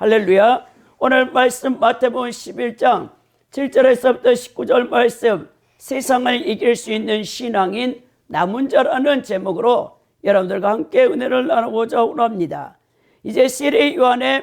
할렐루야. 오늘 말씀 마태복음 11장 7절에서부터 19절 말씀, 세상을 이길 수 있는 신앙인 남은 자라는 제목으로 여러분들과 함께 은혜를 나누고자 합니다. 이제 세례 요한의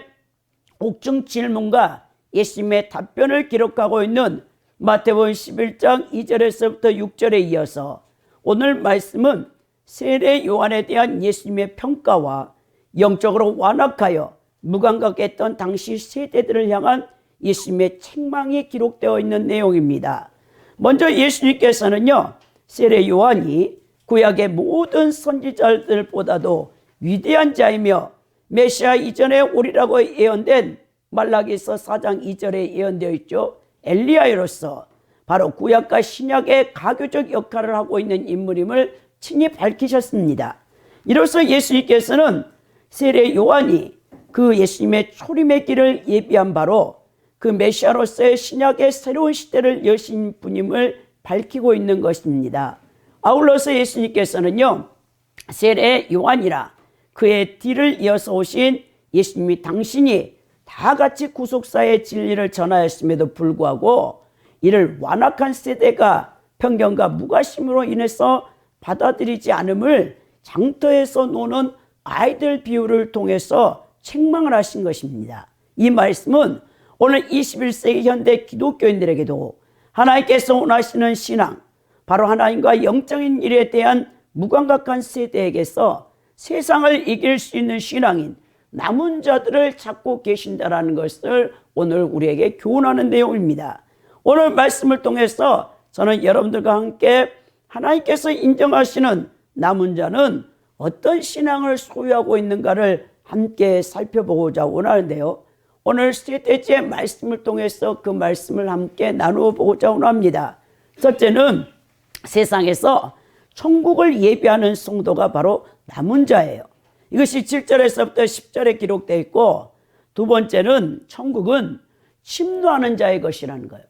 옥중 질문과 예수님의 답변을 기록하고 있는 마태복음 11장 2절에서부터 6절에 이어서 오늘 말씀은 세례 요한에 대한 예수님의 평가와 영적으로 완악하여 무감각했던 당시 세대들을 향한 예수님의 책망이 기록되어 있는 내용입니다. 먼저 예수님께서는요, 세례 요한이 구약의 모든 선지자들보다도 위대한 자이며 메시아 이전에 오리라고 예언된 말라기서 4장 2절에 예언되어 있죠. 엘리야로서 바로 구약과 신약의 가교적 역할을 하고 있는 인물임을 친히 밝히셨습니다. 이로써 예수님께서는 세례 요한이 그 예수님의 초림의 길을 예비한 바로 그 메시아로서의 신약의 새로운 시대를 여신 분임을 밝히고 있는 것입니다. 아울러서 예수님께서는요, 세례 요한이라 그의 뒤를 이어서 오신 예수님이 당신이 다 같이 구속사의 진리를 전하였음에도 불구하고 이를 완악한 세대가 편견과 무관심으로 인해서 받아들이지 않음을 장터에서 노는 아이들 비유를 통해서 책망을 하신 것입니다. 이 말씀은 오늘 21세기 현대 기독교인들에게도 하나님께서 원하시는 신앙, 바로 하나님과 영적인 일에 대한 무감각한 세대에게서 세상을 이길 수 있는 신앙인 남은 자들을 찾고 계신다라는 것을 오늘 우리에게 교훈하는 내용입니다. 오늘 말씀을 통해서 저는 여러분들과 함께 하나님께서 인정하시는 남은 자는 어떤 신앙을 소유하고 있는가를 함께 살펴보고자 원하는데요. 오늘 세 대째 말씀을 통해서 그 말씀을 함께 나누어 보고자 원합니다. 첫째는 세상에서 천국을 예비하는 성도가 바로 남은 자예요. 이것이 7절에서부터 10절에 기록되어 있고, 두 번째는 천국은 침노하는 자의 것이라는 거예요.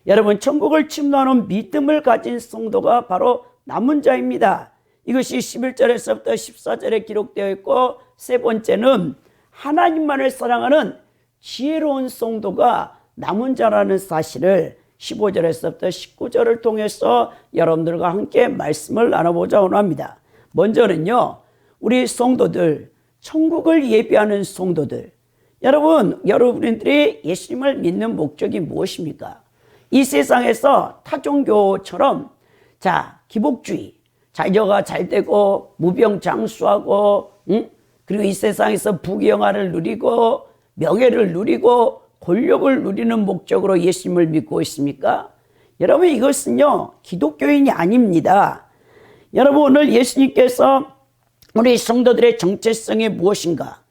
여러분, 천국을 침노하는 믿음을 가진 성도가 바로 남은 자입니다. 이것이 11절에서부터 14절에 기록되어 있고, 세 번째는 하나님만을 사랑하는 지혜로운 성도가 남은 자라는 사실을 15절에서부터 19절을 통해서 여러분들과 함께 말씀을 나눠보자 원합니다. 먼저는요, 우리 성도들, 천국을 예비하는 성도들, 여러분들이 예수님을 믿는 목적이 무엇입니까? 이 세상에서 타종교처럼 기복주의, 자녀가 잘되고 무병장수하고 그리고 이 세상에서 부귀영화를 누리고 명예를 누리고 권력을 누리는 목적으로 예수님을 믿고 있습니까? 여러분, 이것은요, 기독교인이 아닙니다. 여러분, 오늘 예수님께서 우리 성도들의 정체성이 무엇인가,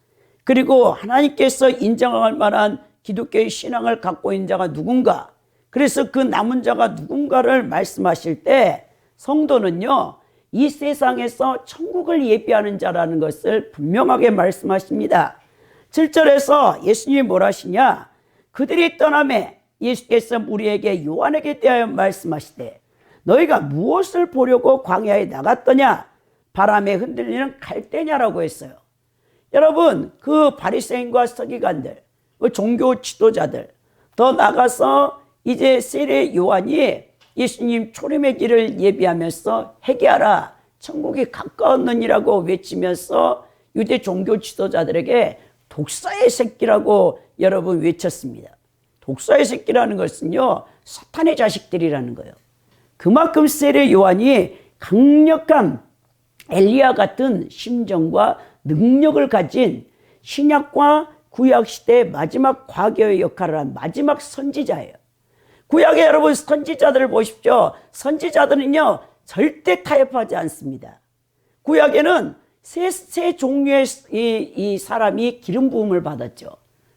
그리고 하나님께서 인정할 만한 기독교의 신앙을 갖고 있는 자가 누군가, 그래서 그 남은 자가 누군가를 말씀하실 때 성도는요, 이 세상에서 천국을 예비하는 자라는 것을 분명하게 말씀하십니다. 7절에서 예수님이 뭘 하시냐? 그들이 떠남에 예수께서 우리에게 요한에게 대하여 말씀하시되 너희가 무엇을 보려고 광야에 나갔더냐? 바람에 흔들리는 갈대냐라고 했어요. 여러분, 그 바리새인과 서기관들, 그 종교 지도자들, 더 나가서 이제 세례 요한이 예수님 초림의 길을 예비하면서 회개하라, 천국이 가까웠느니라고 외치면서 유대 종교 지도자들에게 독사의 새끼라고 여러분 외쳤습니다. 독사의 새끼라는 것은요, 사탄의 자식들이라는 거예요. 그만큼 세례 요한이 강력한 엘리야 같은 심정과 능력을 가진 신약과 구약 시대의 마지막 과거의 역할을 한 마지막 선지자예요. 구약의 여러분 선지자들을 보십시오. 선지자들은요, 절대 타협하지 않습니다. 구약에는 세 종류의 이 사람이 기름 부음을 받았죠.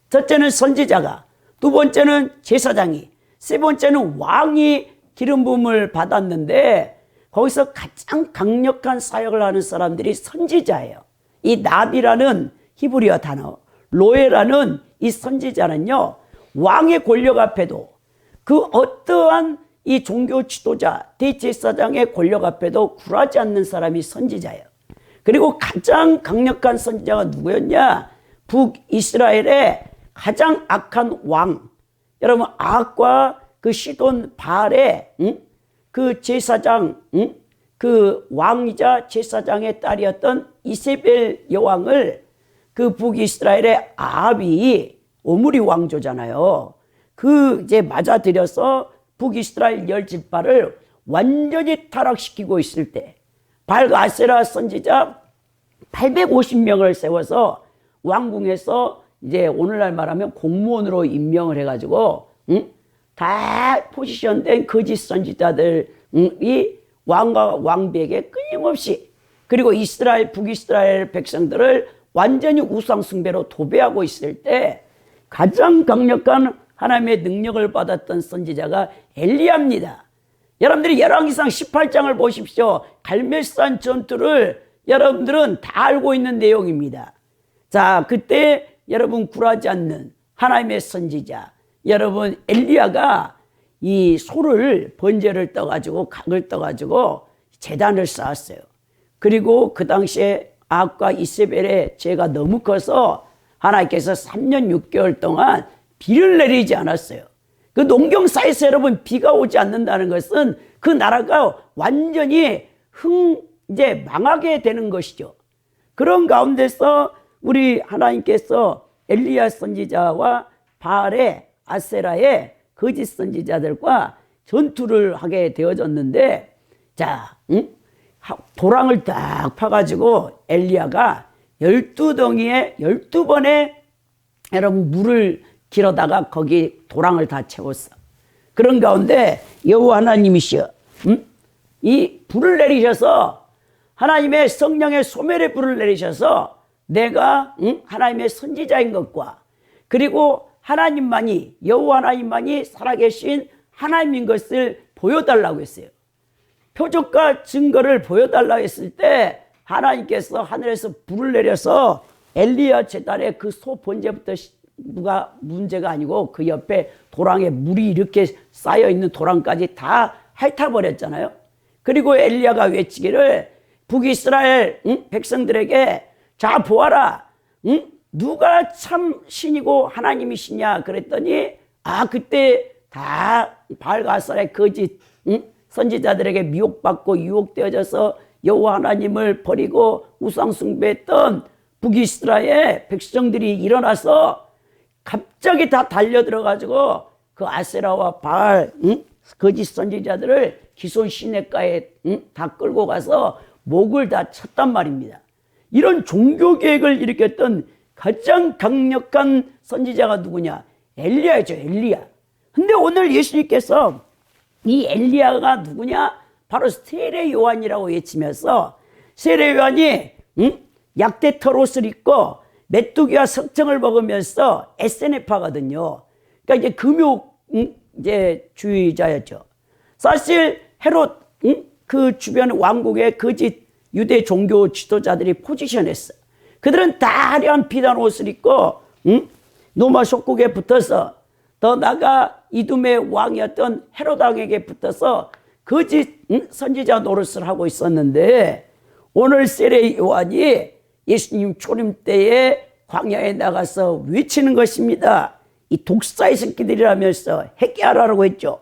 첫째는 선지자가, 두 번째는 제사장이, 세 번째는 왕이 기름 부음을 받았는데, 거기서 가장 강력한 사역을 하는 사람들이 선지자예요. 이 나비라는 히브리어 단어, 로에라는 이 선지자는요, 왕의 권력 앞에도, 그 어떠한 이 종교 지도자, 대제사장의 권력 앞에도 굴하지 않는 사람이 선지자예요. 그리고 가장 강력한 선지자가 누구였냐? 북이스라엘의 가장 악한 왕, 여러분 아합과 그 시돈 바알의 그 제사장, 그 왕이자 제사장의 딸이었던 이세벨 여왕을 그 북이스라엘의 아합이 오므리 왕조잖아요. 그 이제 맞아들여서 북이스라엘 10지파를 완전히 타락시키고 있을 때 바알과 아세라 선지자 850명을 세워서 왕궁에서 이제 오늘날 말하면 공무원으로 임명을 해가지고 다 포지션된 거짓 선지자들이 왕과 왕비에게 끊임없이, 그리고 이스라엘 북이스라엘 백성들을 완전히 우상 숭배로 도배하고 있을 때 가장 강력한 하나님의 능력을 받았던 선지자가 엘리야입니다. 여러분들이 열왕기상 18장을 보십시오. 갈멜산 전투를 여러분들은 다 알고 있는 내용입니다. 자, 그때 여러분 굴하지 않는 하나님의 선지자 여러분 엘리야가 이 소를 번제를 떠가지고 각을 떠가지고 제단을 쌓았어요. 그리고 그 당시에 아합과 이세벨의 죄가 너무 커서 하나님께서 3년 6개월 동안 비를 내리지 않았어요. 그 농경사에서 여러분 비가 오지 않는다는 것은 그 나라가 완전히 이제 망하게 되는 것이죠. 그런 가운데서 우리 하나님께서 엘리야 선지자와 바알의 아세라의 거짓 선지자들과 전투를 하게 되어졌는데, 자, 도랑을 딱 파가지고 엘리야가 12덩이에 12번에 여러분 물을 길어다가 거기 도랑을 다 채웠어. 그런 가운데 여호와 하나님이시여 이 불을 내리셔서 하나님의 성령의 소멸의 불을 내리셔서 내가 하나님의 선지자인 것과 그리고 하나님만이 여호와 하나님만이 살아계신 하나님인 것을 보여달라고 했어요. 표적과 증거를 보여달라고 했을 때 하나님께서 하늘에서 불을 내려서 엘리야 제단의 그 소 번제부터 누가 문제가 아니고 그 옆에 도랑에 물이 이렇게 쌓여있는 도랑까지 다 핥아버렸잖아요. 그리고 엘리야가 외치기를 북이스라엘 백성들에게 자 보아라, 누가 참 신이고 하나님이시냐 그랬더니 그때 다 바알과 아세라의 거짓 선지자들에게 미혹받고 유혹되어져서 여호와 하나님을 버리고 우상 숭배했던 북이스라엘 백성들이 일어나서 갑자기 다 달려들어가지고 그 아세라와 바알 거짓 선지자들을 기손 시내가에 다 끌고 가서 목을 다 쳤단 말입니다. 이런 종교 계획을 일으켰던 가장 강력한 선지자가 누구냐? 엘리야죠, 엘리야. 근데 오늘 예수님께서 이 엘리야가 누구냐? 바로 세례 요한이라고 외치면서, 세례 요한이 약대털 옷을 입고 메뚜기와 석청을 먹으면서 SNF하거든요. 그러니까 이제 금욕 이제 주의자였죠. 사실 헤롯 그 주변 왕국의 거짓 유대 종교 지도자들이 포지션했어. 그들은 다 화려한 비단 옷을 입고 로마 속국에 붙어서, 더 나아가 이둠의 왕이었던 헤롯 왕에게 붙어서 거짓 선지자 노릇을 하고 있었는데, 오늘 세례 요한이 예수님 초림 때에 광야에 나가서 외치는 것입니다. 이 독사의 새끼들이라면서 회개하라고 했죠.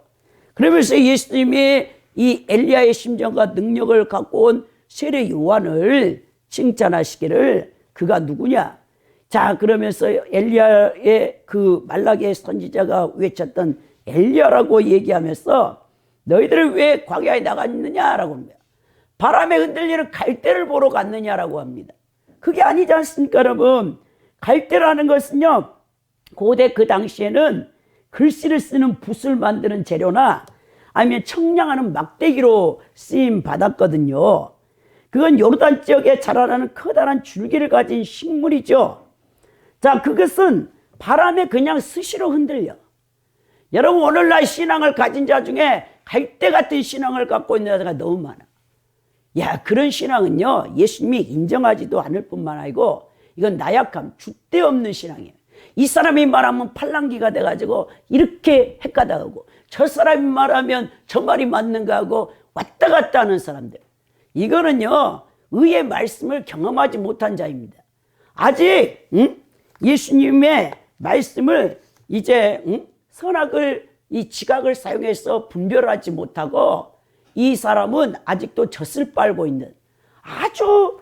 그러면서 예수님이 이 엘리야의 심정과 능력을 갖고 온 세례 요한을 칭찬하시기를 그가 누구냐? 자, 그러면서 엘리야의 그 말라기의 선지자가 외쳤던 엘리야라고 얘기하면서 너희들은 왜 광야에 나갔느냐라고 합니다. 바람에 흔들리는 갈대를 보러 갔느냐라고 합니다. 그게 아니지 않습니까, 여러분? 갈대라는 것은요, 고대 그 당시에는 글씨를 쓰는 붓을 만드는 재료나 아니면 청량하는 막대기로 쓰임 받았거든요. 그건 요르단 지역에 자라나는 커다란 줄기를 가진 식물이죠. 자, 그것은 바람에 그냥 스시로 흔들려. 여러분, 오늘날 신앙을 가진 자 중에 갈대 같은 신앙을 갖고 있는 자가 너무 많아. 야, 그런 신앙은요, 예수님이 인정하지도 않을 뿐만 아니고 이건 나약함, 줏대 없는 신앙이에요. 이 사람이 말하면 팔랑귀가 돼가지고 이렇게 헷가다하고, 저 사람이 말하면 저 말이 맞는가 하고 왔다 갔다 하는 사람들. 이거는요, 의의 말씀을 경험하지 못한 자입니다. 아직 예수님의 말씀을 이제 선악을 이 지각을 사용해서 분별하지 못하고 이 사람은 아직도 젖을 빨고 있는 아주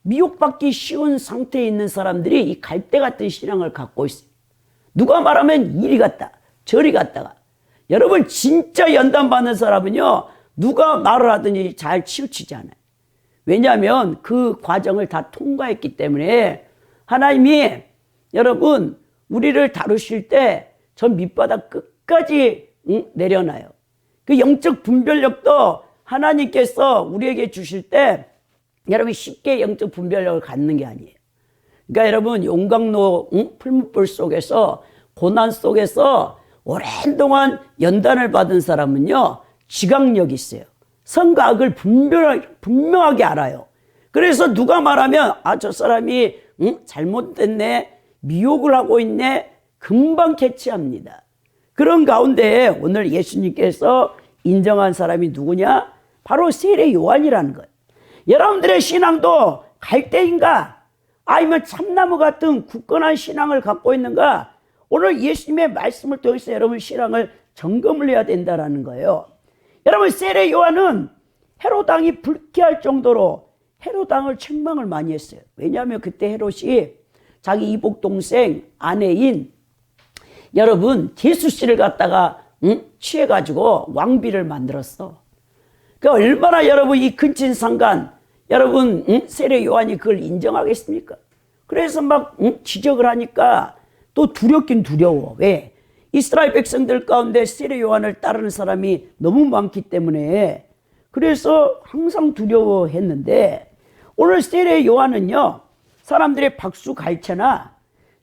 미혹받기 쉬운 상태에 있는 사람들이 이 갈대 같은 신앙을 갖고 있어요. 누가 말하면 이리 갔다 저리 갔다가. 여러분 진짜 연단받는 사람은요 누가 말을 하든지 잘 치우치지 않아요. 왜냐하면 그 과정을 다 통과했기 때문에 하나님이 여러분 우리를 다루실 때 저 밑바닥 끝까지 내려놔요. 그 영적 분별력도 하나님께서 우리에게 주실 때 여러분 쉽게 영적 분별력을 갖는 게 아니에요. 그러니까 여러분 용광로 풀무불 속에서 고난 속에서 오랜 동안 연단을 받은 사람은요 지각력이 있어요. 선과 악을 분명하게 알아요. 그래서 누가 말하면 저 사람이 잘못됐네 미혹을 하고 있네 금방 캐치합니다. 그런 가운데 오늘 예수님께서 인정한 사람이 누구냐? 바로 세례 요한이라는 거예요. 여러분들의 신앙도 갈대인가? 아니면 참나무 같은 굳건한 신앙을 갖고 있는가? 오늘 예수님의 말씀을 통해서 여러분 신앙을 점검을 해야 된다는 거예요. 여러분 세례 요한은 헤롯 왕이 불쾌할 정도로 헤롯 왕을 책망을 많이 했어요. 왜냐하면 그때 헤롯이 자기 이복 동생 아내인 여러분 제수씨를 갖다가 취해가지고 왕비를 만들었어. 그 얼마나 여러분 이 근친상간 여러분 세례 요한이 그걸 인정하겠습니까? 그래서 막 지적을 하니까 또 두렵긴 두려워. 왜? 이스라엘 백성들 가운데 세례 요한을 따르는 사람이 너무 많기 때문에 그래서 항상 두려워했는데 오늘 세례 요한은요 사람들의 박수갈채나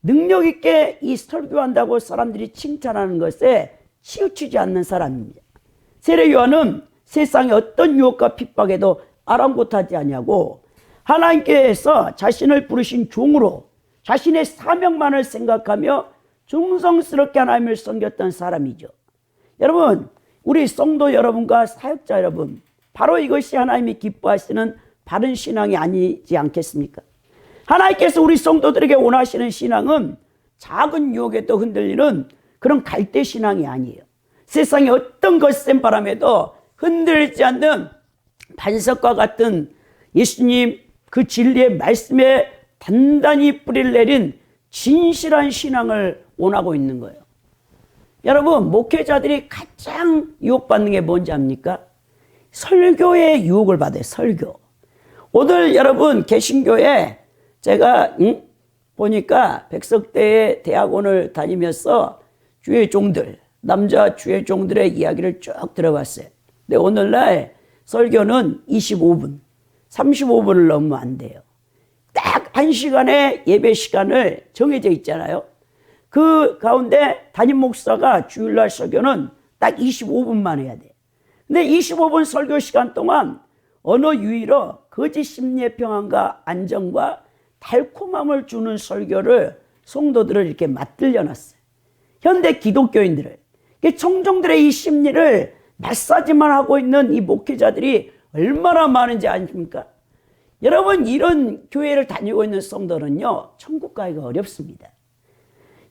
능력 있게 이 설교한다고 사람들이 칭찬하는 것에 치우치지 않는 사람입니다. 세례 요한은 세상의 어떤 유혹과 핍박에도 아랑곳하지 아니하고 하나님께서 자신을 부르신 종으로 자신의 사명만을 생각하며 충성스럽게 하나님을 섬겼던 사람이죠. 여러분 우리 성도 여러분과 사역자 여러분 바로 이것이 하나님이 기뻐하시는 바른 신앙이 아니지 않겠습니까? 하나님께서 우리 성도들에게 원하시는 신앙은 작은 유혹에도 흔들리는 그런 갈대 신앙이 아니에요. 세상의 어떤 거센 바람에도 흔들리지 않는 반석과 같은 예수님 그 진리의 말씀에 단단히 뿌리를 내린 진실한 신앙을 원하고 있는 거예요. 여러분 목회자들이 가장 유혹받는 게 뭔지 압니까? 설교의 유혹을 받아요. 설교. 오늘 여러분 개신교에 제가 보니까 백석대의 대학원을 다니면서 주의 종들 남자 주의 종들의 이야기를 쭉 들어봤어요. 근데 오늘날 설교는 25분 35분을 넘으면 안 돼요. 딱 1시간의 예배 시간을 정해져 있잖아요. 그 가운데 담임 목사가 주일날 설교는 딱 25분만 해야 돼. 근데 25분 설교 시간 동안 언어 유희로 거짓 심리의 평안과 안정과 달콤함을 주는 설교를 성도들을 이렇게 맞들려 놨어요. 현대 기독교인들을. 청중들의 이 심리를 마사지만 하고 있는 이 목회자들이 얼마나 많은지 아십니까? 여러분 이런 교회를 다니고 있는 성도는요 천국 가기가 어렵습니다.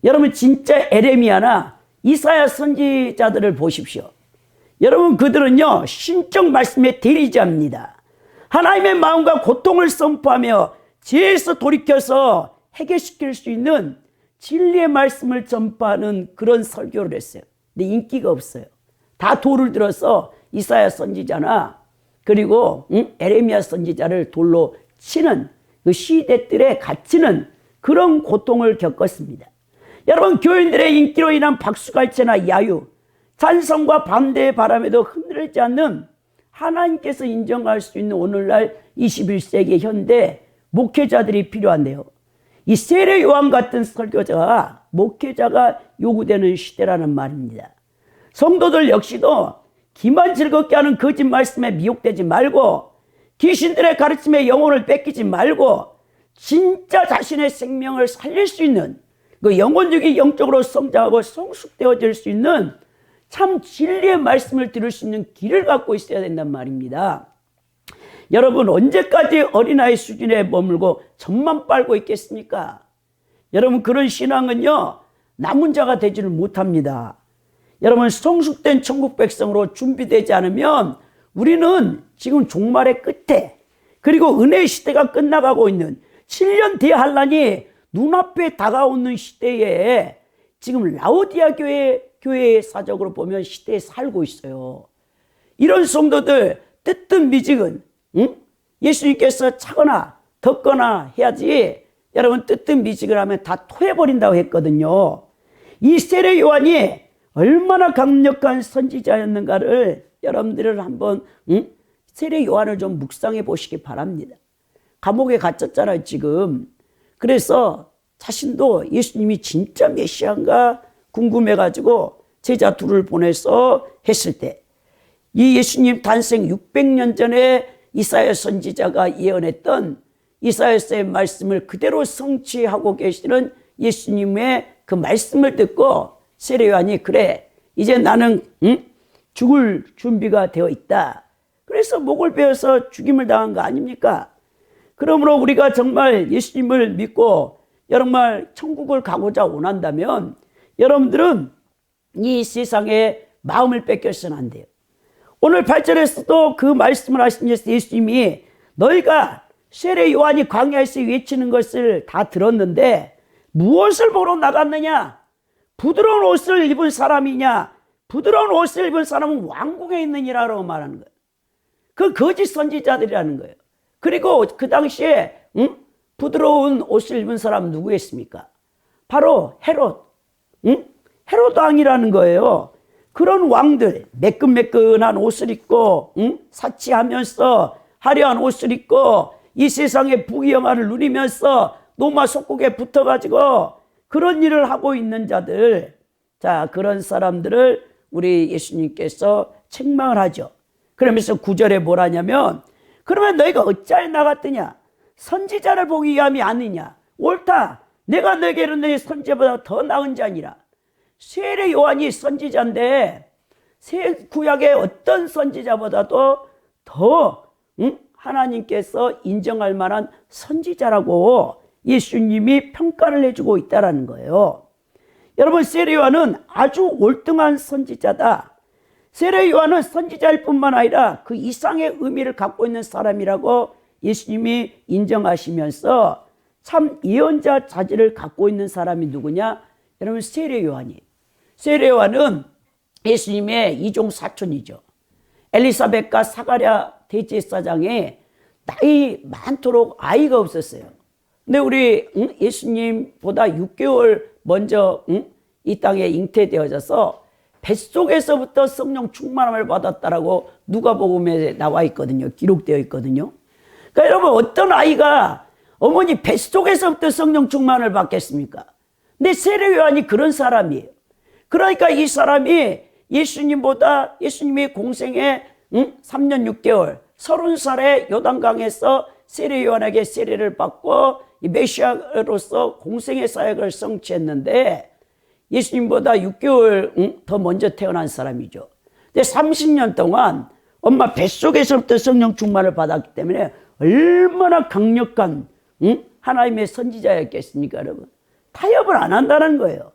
여러분 진짜 에레미야나 이사야 선지자들을 보십시오. 여러분 그들은요 신적 말씀의 대리자입니다. 하나님의 마음과 고통을 선포하며 지혜에서 돌이켜서 해결시킬 수 있는 진리의 말씀을 전파하는 그런 설교를 했어요. 근데 인기가 없어요. 다 돌을 들어서 이사야 선지자나 그리고 에레미야 선지자를 돌로 치는 그 시대들에 갇히는 그런 고통을 겪었습니다. 여러분 교인들의 인기로 인한 박수갈채나 야유 찬성과 반대의 바람에도 흔들리지 않는 하나님께서 인정할 수 있는 오늘날 21세기 현대 목회자들이 필요한데요. 이 세례 요한 같은 설교자가 목회자가 요구되는 시대라는 말입니다. 성도들 역시도 기만 즐겁게 하는 거짓 말씀에 미혹되지 말고 귀신들의 가르침에 영혼을 뺏기지 말고 진짜 자신의 생명을 살릴 수 있는 그 영혼적인 영적으로 성장하고 성숙되어질 수 있는 참 진리의 말씀을 들을 수 있는 길을 갖고 있어야 된단 말입니다. 여러분 언제까지 어린아이 수준에 머물고 젖만 빨고 있겠습니까? 여러분 그런 신앙은요 남은 자가 되지를 못합니다. 여러분, 성숙된 천국 백성으로 준비되지 않으면 우리는 지금 종말의 끝에, 그리고 은혜의 시대가 끝나가고 있는 7년 대환란이 눈앞에 다가오는 시대에 지금 라오디아 교회의 사적으로 보면 시대에 살고 있어요. 이런 성도들 뜨뜻 미지근, 예수님께서 차거나 덮거나 해야지, 여러분 뜨뜻 미지근하면 다 토해버린다고 했거든요. 이 세례 요한이 얼마나 강력한 선지자였는가를 여러분들은 한번 세례 요한을 좀 묵상해 보시기 바랍니다. 감옥에 갇혔잖아요 지금. 그래서 자신도 예수님이 진짜 메시아인가 궁금해가지고 제자 둘을 보내서 했을 때, 이 예수님 탄생 600년 전에 이사야 선지자가 예언했던 이사야서의 말씀을 그대로 성취하고 계시는 예수님의 그 말씀을 듣고 세례 요한이, 그래 이제 나는 죽을 준비가 되어 있다. 그래서 목을 베어서 죽임을 당한 거 아닙니까? 그러므로 우리가 정말 예수님을 믿고 정말 천국을 가고자 원한다면 여러분들은 이 세상에 마음을 뺏겨서는 안 돼요. 오늘 8절에서도 그 말씀을 하시면서 예수님이 너희가 세례 요한이 광야에서 외치는 것을 다 들었는데 무엇을 보러 나갔느냐? 부드러운 옷을 입은 사람이냐? 부드러운 옷을 입은 사람은 왕궁에 있느니라고 말하는 거예요. 그 거짓 선지자들이라는 거예요. 그리고 그 당시에 부드러운 옷을 입은 사람은 누구였습니까? 바로 헤롯, 헤롯 왕이라는 거예요. 그런 왕들, 매끈매끈한 옷을 입고 사치하면서 화려한 옷을 입고 이 세상의 부귀영화를 누리면서 노마 속국에 붙어가지고 그런 일을 하고 있는 자들, 자, 그런 사람들을 우리 예수님께서 책망을 하죠. 그러면서 9절에 뭘 하냐면, 그러면 너희가 어찌하여 나갔더냐? 선지자를 보기 위함이 아니냐? 옳다. 내가 너에게는 너희 선지자보다 더 나은 자니라. 세례 요한이 선지자인데 새 구약의 어떤 선지자보다도 더 하나님께서 인정할 만한 선지자라고 예수님이 평가를 해주고 있다는 거예요. 여러분, 세례 요한은 아주 월등한 선지자다. 세례 요한은 선지자일 뿐만 아니라 그 이상의 의미를 갖고 있는 사람이라고 예수님이 인정하시면서 참 예언자 자질을 갖고 있는 사람이 누구냐? 여러분, 세례 요한이에요. 세례 요한은 예수님의 이종 사촌이죠. 엘리사벳과 사가랴 대제사장이 나이 많도록 아이가 없었어요. 근데 우리 예수님보다 6개월 먼저 이 땅에 잉태되어져서 뱃속에서부터 성령 충만함을 받았다라고 누가복음에 나와 있거든요. 기록되어 있거든요. 그러니까 여러분, 어떤 아이가 어머니 뱃속에서부터 성령 충만을 받겠습니까? 근데 세례 요한이 그런 사람이에요. 그러니까 이 사람이 예수님보다, 예수님이 공생에 3년 6개월 30살에 요단강에서 세례 요한에게 세례를 받고 메시아로서 공생의 사역을 성취했는데 예수님보다 6개월 더 먼저 태어난 사람이죠. 근데 30년 동안 엄마 뱃속에서부터 성령 충만을 받았기 때문에 얼마나 강력한 하나님의 선지자였겠습니까, 여러분? 타협을 안 한다는 거예요.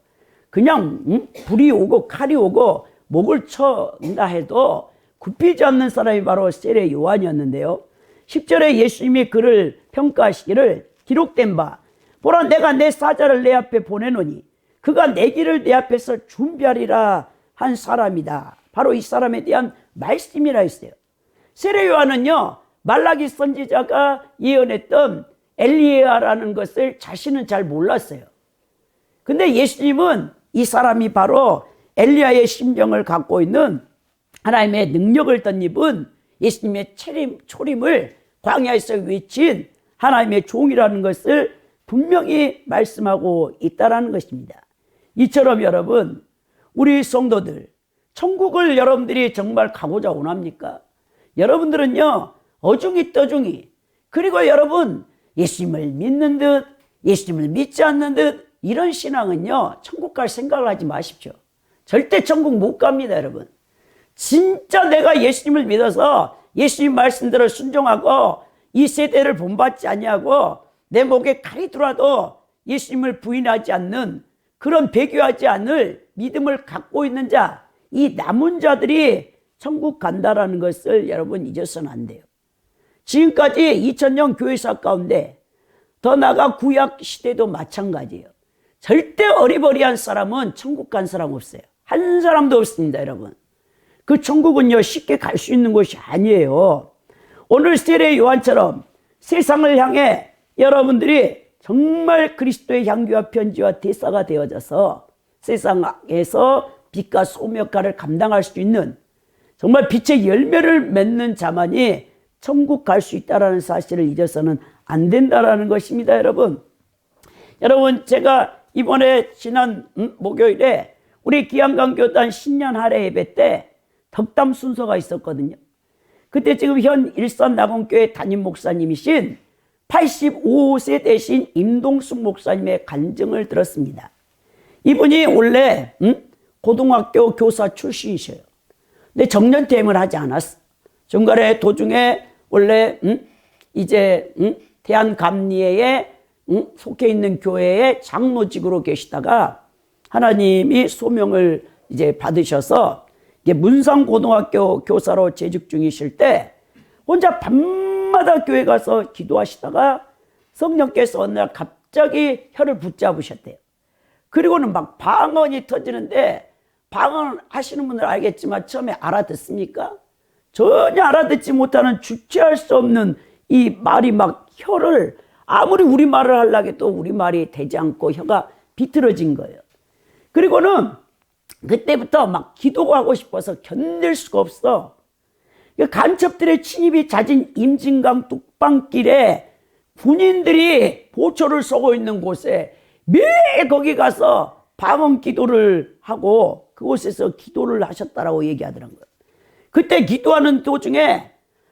그냥 불이 오고 칼이 오고 목을 쳐다 해도 굽히지 않는 사람이 바로 세례 요한이었는데요. 10절에 예수님이 그를 평가하시기를 기록된 바, 보라 내가 내 사자를 내 앞에 보내노니 그가 내 길을 내 앞에서 준비하리라 한 사람이다. 바로 이 사람에 대한 말씀이라 했어요. 세례 요한은요, 말라기 선지자가 예언했던 엘리야라는 것을 자신은 잘 몰랐어요. 근데 예수님은 이 사람이 바로 엘리야의 심정을 갖고 있는 하나님의 능력을 덧입은 예수님의 초림을 광야에서 외친 하나님의 종이라는 것을 분명히 말씀하고 있다는 것입니다. 이처럼 여러분, 우리 성도들, 천국을 여러분들이 정말 가고자 원합니까? 여러분들은요, 어중이 떠중이, 그리고 여러분 예수님을 믿는 듯 예수님을 믿지 않는 듯 이런 신앙은요, 천국 갈 생각을 하지 마십시오. 절대 천국 못 갑니다, 여러분. 진짜 내가 예수님을 믿어서 예수님 말씀대로 순종하고 이 세대를 본받지 아니하고 내 목에 칼이 들어와도 예수님을 부인하지 않는 그런 배교하지 않을 믿음을 갖고 있는 자, 이 남은 자들이 천국 간다라는 것을 여러분 잊어서는 안 돼요. 지금까지 2000년 교회사 가운데 더 나아가 구약 시대도 마찬가지예요. 절대 어리버리한 사람은 천국 간 사람 없어요. 한 사람도 없습니다, 여러분. 그 천국은요, 쉽게 갈 수 있는 곳이 아니에요. 오늘 세례 요한처럼 세상을 향해 여러분들이 정말 그리스도의 향기와 편지와 대사가 되어져서 세상에서 빛과 소금 역할을 감당할 수 있는 정말 빛의 열매를 맺는 자만이 천국 갈 수 있다는 사실을 잊어서는 안 된다는 것입니다, 여러분. 여러분, 제가 이번에 지난 목요일에 우리 기안강교단 신년 할애 예배 때 덕담 순서가 있었거든요. 그때 지금 현 일산 낙원교회 담임 목사님이신 85세 되신 임동숙 목사님의 간증을 들었습니다. 이분이 원래 고등학교 교사 출신이셔요. 근데 정년퇴임을 하지 않았어. 중간에 도중에 원래 이제 대한감리회에 속해 있는 교회의 장로직으로 계시다가 하나님이 소명을 이제 받으셔서 이제 문상고등학교 교사로 재직 중이실 때 혼자 밤마다 교회 가서 기도하시다가 성령께서 어느 날 갑자기 혀를 붙잡으셨대요. 그리고는 막 방언이 터지는데, 방언 하시는 분들 알겠지만 처음에 알아듣습니까? 전혀 알아듣지 못하는 주체할 수 없는 이 말이 막 혀를, 아무리 우리말을 하려고 해도 우리말이 되지 않고 혀가 비틀어진 거예요. 그리고는 그때부터 막 기도가 하고 싶어서 견딜 수가 없어. 간첩들의 침입이 잦은 임진강 뚝방길에 군인들이 보초를 서고 있는 곳에 매일 거기 가서 방언 기도를 하고 그곳에서 기도를 하셨다라고 얘기하더라고요. 그때 기도하는 도중에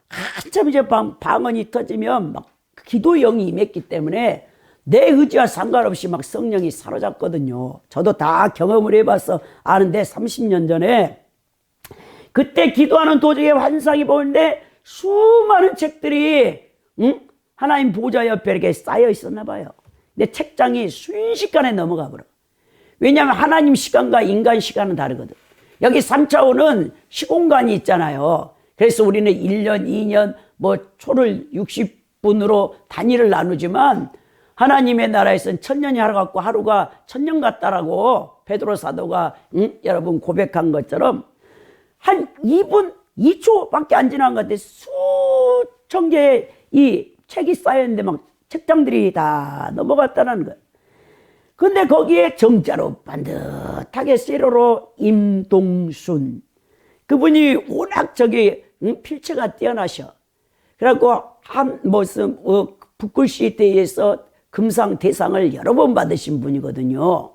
한참 이제 방언이 터지면 막 기도 영이 임했기 때문에 내 의지와 상관없이 막 성령이 사로잡거든요. 저도 다 경험을 해봐서 아는데 30년 전에 그때 기도하는 도중에 환상이 보이는데 수많은 책들이 하나님 보좌 옆에 이렇게 쌓여 있었나 봐요. 근데 책장이 순식간에 넘어가 버려. 왜냐하면 하나님 시간과 인간 시간은 다르거든. 여기 3차원은 시공간이 있잖아요. 그래서 우리는 1년, 2년, 뭐 초를 60분으로 단위를 나누지만 하나님의 나라에서는 1000년이 하루 같고 하루가 1000년 같다라고 베드로 사도가 여러분 고백한 것처럼 한 2분, 2초밖에 안 지난 것 같아. 수천 개의 이 책이 쌓여있는데 막 책장들이 다 넘어갔다는 거예요. 근데 거기에 정자로 반듯하게 세로로 임동순, 그분이 워낙 필체가 뛰어나셔. 그래갖고 무슨 붓글씨 대회에서 금상 대상을 여러 번 받으신 분이거든요.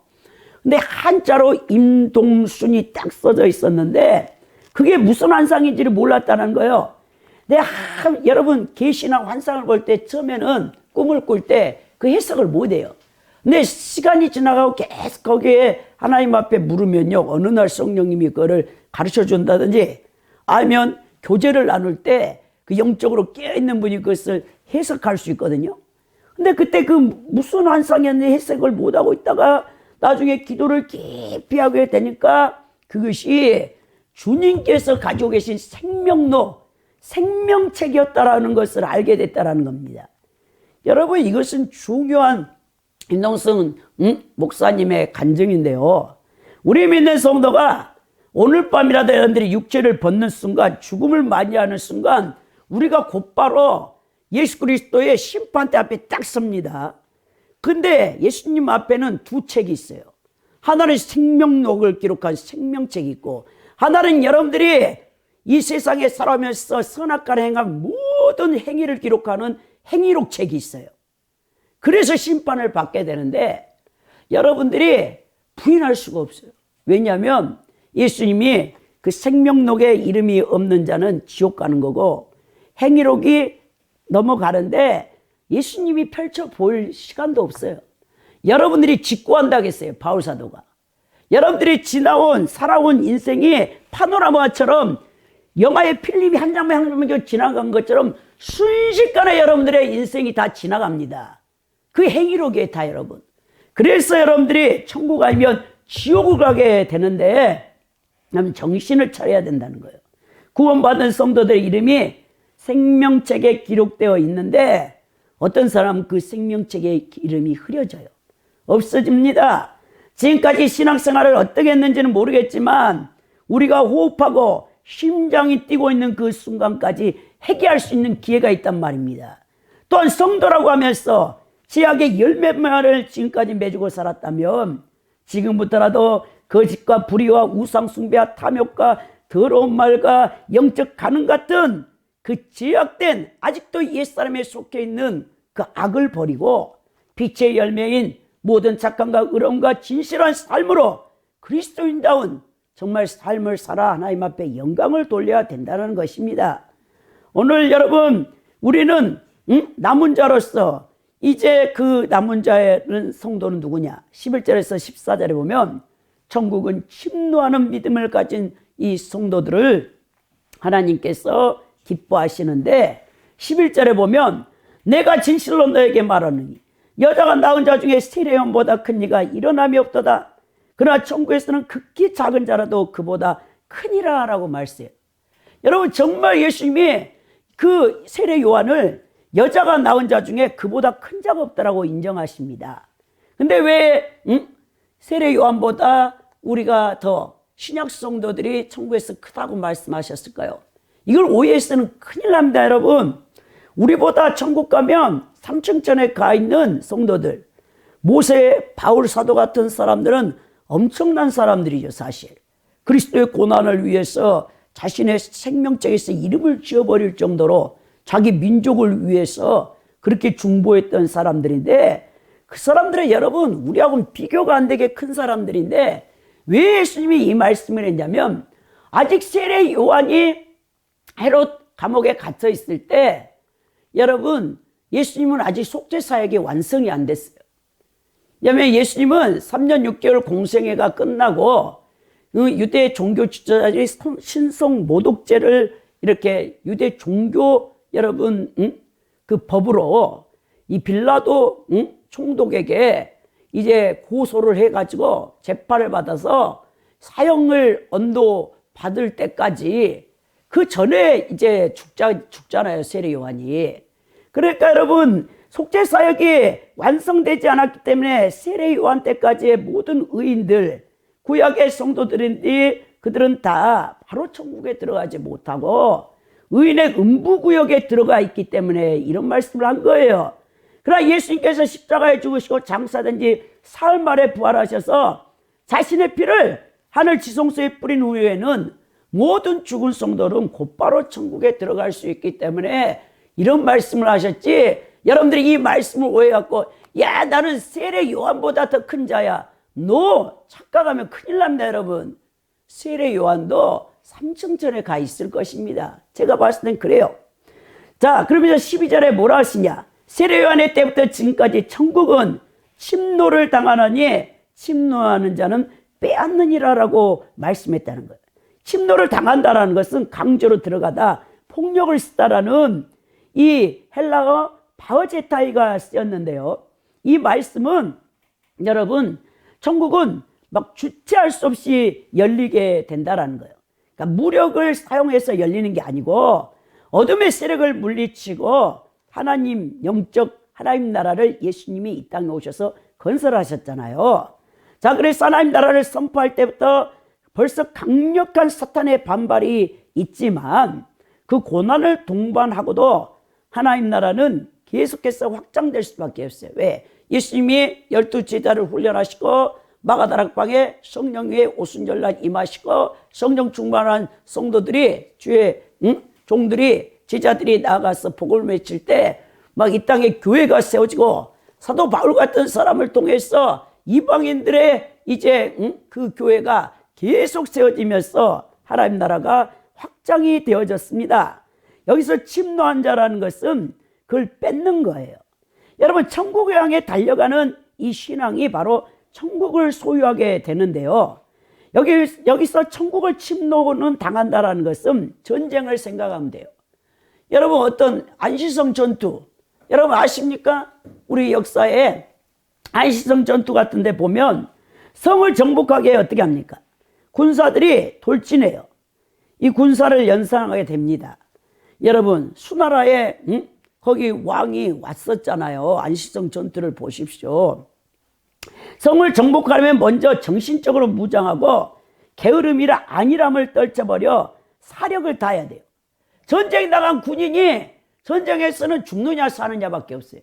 근데 한자로 임동순이 딱 써져 있었는데 그게 무슨 환상인지를 몰랐다는 거예요. 근데 여러분 계시나 환상을 볼 때 처음에는 꿈을 꿀 때 그 해석을 못해요. 근데 시간이 지나가고 계속 거기에 하나님 앞에 물으면요, 어느 날 성령님이 그거를 가르쳐 준다든지 아니면 교제를 나눌 때 그 영적으로 깨어있는 분이 그것을 해석할 수 있거든요. 근데 그때 그 무슨 환상이었는지 해석을 못하고 있다가 나중에 기도를 깊이 하게 되니까 그것이 주님께서 가지고 계신 생명로, 생명책이었다라는 것을 알게 됐다라는 겁니다. 여러분, 이것은 중요한 임동숙 목사님의 간증인데요. 우리 믿는 성도가 오늘 밤이라도 여러분들이 육체를 벗는 순간, 죽음을 맞이하는 순간 우리가 곧바로 예수 그리스도의 심판대 앞에 딱 섭니다. 근데 예수님 앞에는 두 책이 있어요. 하나는 생명록을 기록한 생명책이 있고, 하나는 여러분들이 이 세상에 살아가면서 선악과를 행한 모든 행위를 기록하는 행위록 책이 있어요. 그래서 심판을 받게 되는데 여러분들이 부인할 수가 없어요. 왜냐하면 예수님이 그 생명록에 이름이 없는 자는 지옥 가는 거고, 행위록이 넘어가는데 예수님이 펼쳐 보일 시간도 없어요. 여러분들이 직구한다고 했어요, 바울 사도가. 여러분들이 살아온 인생이 파노라마처럼 영화의 필름이 한 장면 한 장면 지나간 것처럼 순식간에 여러분들의 인생이 다 지나갑니다. 그 행위록에 다 여러분. 그래서 여러분들이 천국 아니면 지옥을 가게 되는데, 그러면 정신을 차려야 된다는 거예요. 구원받은 성도들의 이름이 생명책에 기록되어 있는데, 어떤 사람은 그 생명책의 이름이 흐려져요. 없어집니다. 지금까지 신앙생활을 어떻게 했는지는 모르겠지만, 우리가 호흡하고 심장이 뛰고 있는 그 순간까지 회개할 수 있는 기회가 있단 말입니다. 또한 성도라고 하면서 제약의 열매만을 지금까지 맺고 살았다면, 지금부터라도 거짓과 불의와 우상숭배와 탐욕과 더러운 말과 영적 간음 같은 그 제약된 아직도 옛사람에 속해 있는 그 악을 버리고 빛의 열매인 모든 착함과 의로움과 진실한 삶으로 그리스도인다운 정말 삶을 살아 하나님 앞에 영광을 돌려야 된다는 것입니다. 오늘 여러분, 우리는 남은 자로서 이제 그 남은 자의 성도는 누구냐? 11절에서 14절에 보면 천국은 침노하는 믿음을 가진 이 성도들을 하나님께서 기뻐하시는데, 11절에 보면 내가 진실로 너에게 말하느니 여자가 낳은 자 중에 세례요한보다 큰 이가 일어남이 없도다. 그러나 천국에서는 극히 작은 자라도 그보다 크니라 라고 말씀해요. 여러분, 정말 예수님이 그 세례 요한을 여자가 낳은 자 중에 그보다 큰 자가 없다라고 인정하십니다. 근데 왜 세례 요한보다 우리가 더 신약 성도들이 천국에서 크다고 말씀하셨을까요? 이걸 오해해서는 큰일 납니다, 여러분. 우리보다 천국 가면 3층 전에 가 있는 성도들, 모세, 바울 사도 같은 사람들은 엄청난 사람들이죠, 사실. 그리스도의 고난을 위해서 자신의 생명책에서 이름을 지어버릴 정도로 자기 민족을 위해서 그렇게 중보했던 사람들인데, 그 사람들은 여러분, 우리하고는 비교가 안 되게 큰 사람들인데, 왜 예수님이 이 말씀을 했냐면, 아직 세례 요한이 헤롯 감옥에 갇혀 있을 때, 여러분, 예수님은 아직 속죄 사역이 완성이 안 됐어요. 왜냐하면 예수님은 3년 6개월 공생애가 끝나고 유대 종교 지도자들이 신성 모독죄를 이렇게 유대 종교 여러분 그 법으로 이 빌라도 총독에게 이제 고소를 해가지고 재판을 받아서 사형을 언도 받을 때까지, 그 전에 이제 죽잖아요, 세례 요한이. 그러니까 여러분, 속죄 사역이 완성되지 않았기 때문에 세례 요한 때까지의 모든 의인들, 구약의 성도들인데 그들은 다 바로 천국에 들어가지 못하고 의인의 음부구역에 들어가 있기 때문에 이런 말씀을 한 거예요. 그러나 예수님께서 십자가에 죽으시고 장사된 지 사흘 만에 부활하셔서 자신의 피를 하늘 지성소에 뿌린 후에는 모든 죽은 성도는 곧바로 천국에 들어갈 수 있기 때문에 이런 말씀을 하셨지, 여러분들이 이 말씀을 오해해갖고 야, 나는 세례 요한보다 더 큰 자야, 너 착각하면 큰일 납니다. 여러분, 세례 요한도 3층 전에 가 있을 것입니다. 제가 봤을 땐 그래요. 자, 그러면서 12절에 뭐라 하시냐? 세례 요한의 때부터 지금까지 천국은 침노를 당하느니 침노하는 자는 빼앗느니라라고 말씀했다는 거예요. 침노를 당한다라는 것은 강제로 들어가다, 폭력을 쓰다라는 이 헬라어 파어제타이가 쓰였는데요. 이 말씀은 여러분, 천국은 막 주체할 수 없이 열리게 된다라는 거예요. 그러니까 무력을 사용해서 열리는 게 아니고 어둠의 세력을 물리치고 하나님, 영적 하나님 나라를 예수님이 이 땅에 오셔서 건설하셨잖아요. 자, 그래서 하나님 나라를 선포할 때부터 벌써 강력한 사탄의 반발이 있지만 그 고난을 동반하고도 하나님 나라는 계속해서 확장될 수밖에 없어요. 왜? 예수님이 12제자를 훈련하시고 마가다락방에 성령 위에 오순절날 임하시고 성령 충만한 성도들이 주의 종들이 제자들이 나가서 복을 외칠 때 막 이 땅에 교회가 세워지고 사도 바울 같은 사람을 통해서 이방인들의 이제 그 교회가 계속 세워지면서 하나님 나라가 확장이 되어졌습니다. 여기서 침노한 자라는 것은 그걸 뺏는 거예요. 여러분, 천국을 향해 달려가는 이 신앙이 바로 천국을 소유하게 되는데요. 여기서 천국을 침노는 당한다라는 것은 전쟁을 생각하면 돼요. 여러분, 어떤 안시성 전투, 여러분 아십니까? 우리 역사에 안시성 전투 같은 데 보면 성을 정복하게 어떻게 합니까? 군사들이 돌진해요. 이 군사를 연상하게 됩니다. 여러분, 수나라에 거기 왕이 왔었잖아요. 안시성 전투를 보십시오. 성을 정복하려면 먼저 정신적으로 무장하고 게으름이라 안일함을 떨쳐버려 사력을 다해야 돼요. 전쟁에 나간 군인이 전쟁에서는 죽느냐 사느냐밖에 없어요.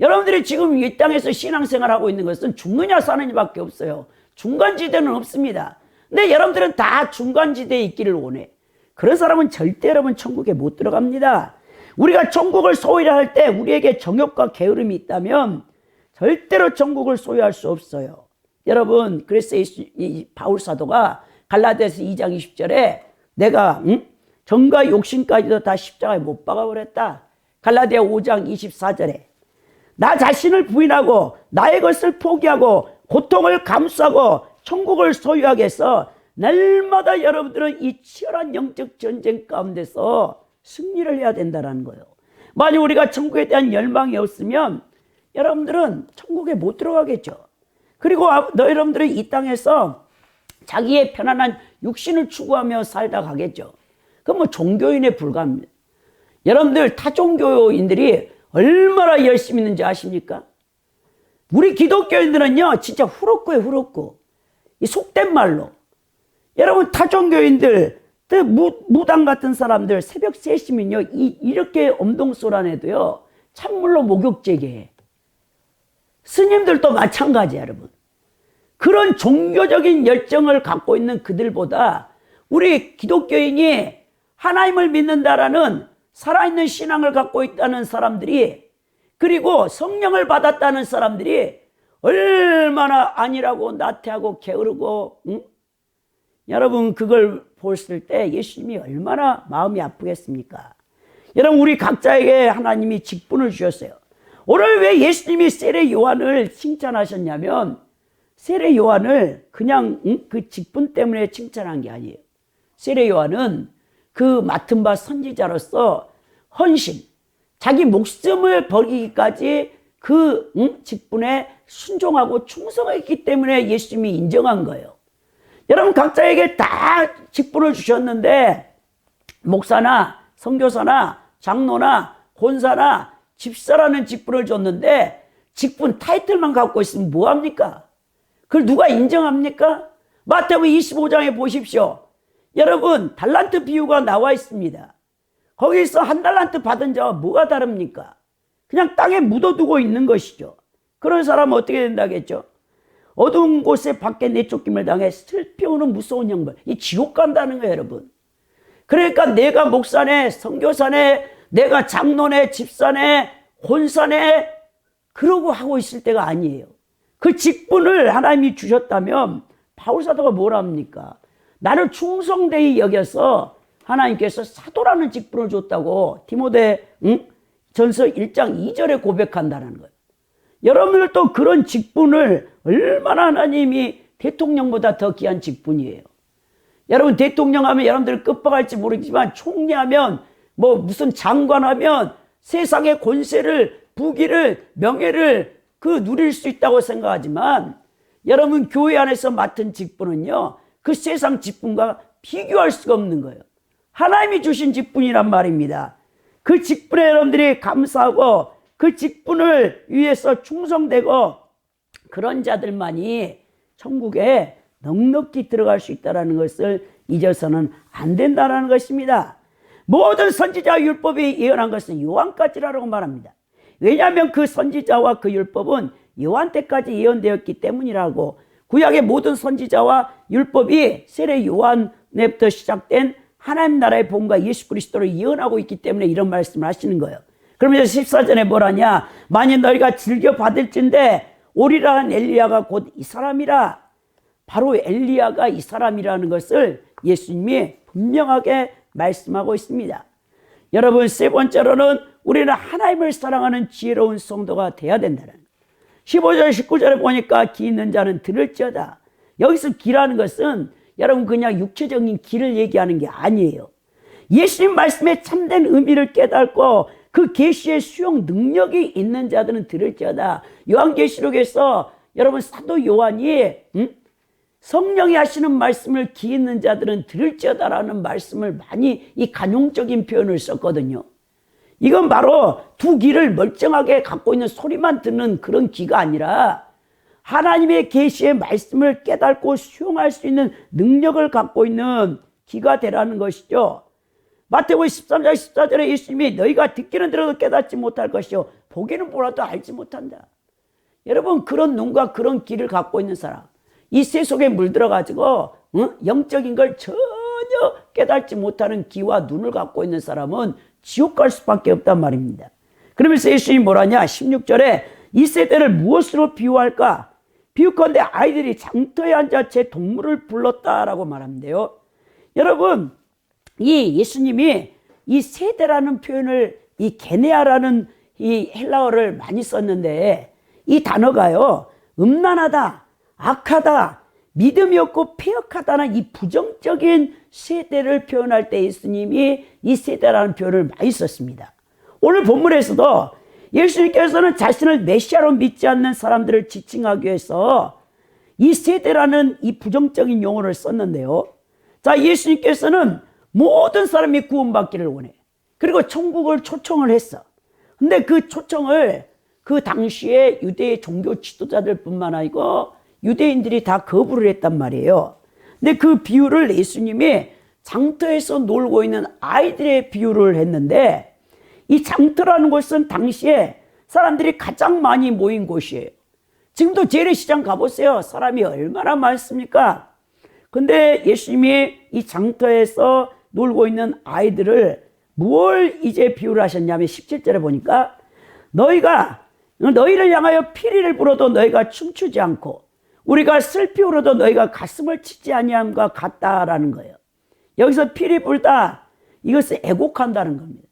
여러분들이 지금 이 땅에서 신앙생활하고 있는 것은 죽느냐 사느냐밖에 없어요. 중간지대는 없습니다. 근데 여러분들은 다 중간지대에 있기를 원해. 그런 사람은 절대 여러분 천국에 못 들어갑니다. 우리가 천국을 소유할 할 때 우리에게 정욕과 게으름이 있다면 절대로 천국을 소유할 수 없어요. 여러분, 그래서 이 바울 사도가 갈라디아서 2장 20절에 내가 정과 욕심까지도 다 십자가에 못 박아버렸다. 갈라디아 5장 24절에 나 자신을 부인하고 나의 것을 포기하고 고통을 감수하고 천국을 소유하게 해서 날마다 여러분들은 이 치열한 영적 전쟁 가운데서 승리를 해야 된다는 거예요. 만약 우리가 천국에 대한 열망이 없으면 여러분들은 천국에 못 들어가겠죠. 그리고 여러분들은 이 땅에서 자기의 편안한 육신을 추구하며 살다 가겠죠. 그건 뭐 종교인에 불과합니다. 여러분들 타종교인들이 얼마나 열심히 있는지 아십니까? 우리 기독교인들은요 진짜 후루꾸예요, 후루꾸. 이 속된 말로. 여러분 타종교인들, 무당 같은 사람들 새벽 3시면요 이렇게 엄동소란해도요 찬물로 목욕제게. 스님들도 마찬가지예요, 여러분. 그런 종교적인 열정을 갖고 있는 그들보다 우리 기독교인이 하나님을 믿는다라는 살아있는 신앙을 갖고 있다는 사람들이, 그리고 성령을 받았다는 사람들이 얼마나 안일하고 나태하고 게으르고 여러분 그걸 보았을 때 예수님이 얼마나 마음이 아프겠습니까? 여러분 우리 각자에게 하나님이 직분을 주셨어요. 오늘 왜 예수님이 세례 요한을 칭찬하셨냐면 세례 요한을 그냥 그 직분 때문에 칭찬한 게 아니에요. 세례 요한은 그 맡은 바 선지자로서 헌신, 자기 목숨을 버리기까지 그 직분에 순종하고 충성했기 때문에 예수님이 인정한 거예요. 여러분 각자에게 다 직분을 주셨는데 목사나 선교사나 장로나 권사나 집사라는 직분을 줬는데 직분 타이틀만 갖고 있으면 뭐합니까? 그걸 누가 인정합니까? 마태복음 25장에 보십시오. 여러분 달란트 비유가 나와 있습니다. 거기서 한 달란트 받은 자와 뭐가 다릅니까? 그냥 땅에 묻어두고 있는 것이죠. 그런 사람은 어떻게 된다겠죠? 어두운 곳에 밖에 내쫓김을 당해 슬피우는 무서운 형벌. 이 지옥 간다는 거예요, 여러분. 그러니까 내가 목사네, 선교사네, 내가 장로네, 집사네, 권사네 그러고 하고 있을 때가 아니에요. 그 직분을 하나님이 주셨다면 바울 사도가 뭘 합니까? 나를 충성되이 여겨서 하나님께서 사도라는 직분을 줬다고 디모데 전서 1장 2절에 고백한다는 거예요. 여러분들도 그런 직분을 얼마나 하나님이 대통령보다 더 귀한 직분이에요. 여러분 대통령 하면 여러분들 끝박할지 모르겠지만 총리하면 뭐 무슨 장관하면 세상의 권세를 부귀를 명예를 누릴 수 있다고 생각하지만 여러분 교회 안에서 맡은 직분은요 그 세상 직분과 비교할 수가 없는 거예요. 하나님이 주신 직분이란 말입니다. 그 직분에 여러분들이 감사하고 그 직분을 위해서 충성되고 그런 자들만이 천국에 넉넉히 들어갈 수 있다는 것을 잊어서는 안 된다는 것입니다. 모든 선지자 율법이 예언한 것은 요한까지라고 말합니다. 왜냐하면 그 선지자와 그 율법은 요한 때까지 예언되었기 때문이라고. 구약의 모든 선지자와 율법이 세례 요한에부터 시작된 하나님 나라의 복음과 예수 그리스도를 예언하고 있기 때문에 이런 말씀을 하시는 거예요. 그러면서 14절에 뭐라냐? 만일 너희가 즐겨 받을진대 오리라 한 엘리야가 곧 이 사람이라. 바로 엘리야가 이 사람이라는 것을 예수님이 분명하게 말씀하고 있습니다. 여러분 세 번째로는 우리는 하나님을 사랑하는 지혜로운 성도가 돼야 된다는 거예요. 15절 19절에 보니까 기 있는 자는 들을지어다. 여기서 기라는 것은 여러분 그냥 육체적인 기를 얘기하는 게 아니에요. 예수님 말씀의 참된 의미를 깨닫고 그 계시의 수용 능력이 있는 자들은 들을지어다. 요한계시록에서 여러분 사도 요한이 성령이 하시는 말씀을 귀 있는 자들은 들을지어다라는 말씀을 많이 이 간용적인 표현을 썼거든요. 이건 바로 두 귀를 멀쩡하게 갖고 있는 소리만 듣는 그런 귀가 아니라 하나님의 계시의 말씀을 깨닫고 수용할 수 있는 능력을 갖고 있는 귀가 되라는 것이죠. 마태복음 13장 14절에 예수님이 너희가 듣기는 들어도 깨닫지 못할 것이요 보기는 보라도 알지 못한다. 여러분 그런 눈과 그런 귀를 갖고 있는 사람, 이 새 속에 물들어가지고 영적인 걸 전혀 깨닫지 못하는 귀와 눈을 갖고 있는 사람은 지옥 갈 수밖에 없단 말입니다. 그러면서 예수님이 뭐라냐 16절에 이 세대를 무엇으로 비유할까? 비유컨대 아이들이 장터에 앉아 제 동물을 불렀다라고 말하는데요. 여러분 이 예수님이 이 세대라는 표현을 이 게네아라는 이 헬라어를 많이 썼는데 이 단어가요 음란하다, 악하다, 믿음이 없고 폐역하다는 이 부정적인 세대를 표현할 때 예수님이 이 세대라는 표현을 많이 썼습니다. 오늘 본문에서도 예수님께서는 자신을 메시아로 믿지 않는 사람들을 지칭하기 위해서 이 세대라는 이 부정적인 용어를 썼는데요. 자, 예수님께서는 모든 사람이 구원받기를 원해. 그리고 천국을 초청을 했어. 근데 그 초청을 그 당시에 유대의 종교 지도자들 뿐만 아니고 유대인들이 다 거부를 했단 말이에요. 근데 그 비유를 예수님이 장터에서 놀고 있는 아이들의 비유를 했는데 이 장터라는 곳은 당시에 사람들이 가장 많이 모인 곳이에요. 지금도 재래시장 가보세요. 사람이 얼마나 많습니까? 근데 예수님이 이 장터에서 놀고 있는 아이들을 뭘 이제 비유를 하셨냐면 17절에 보니까 너희를 향하여 피리를 불어도 너희가 춤추지 않고 우리가 슬피 울어도 너희가 가슴을 치지 아니함과 같다라는 거예요. 여기서 피리 불다 이것을 애곡한다는 겁니다.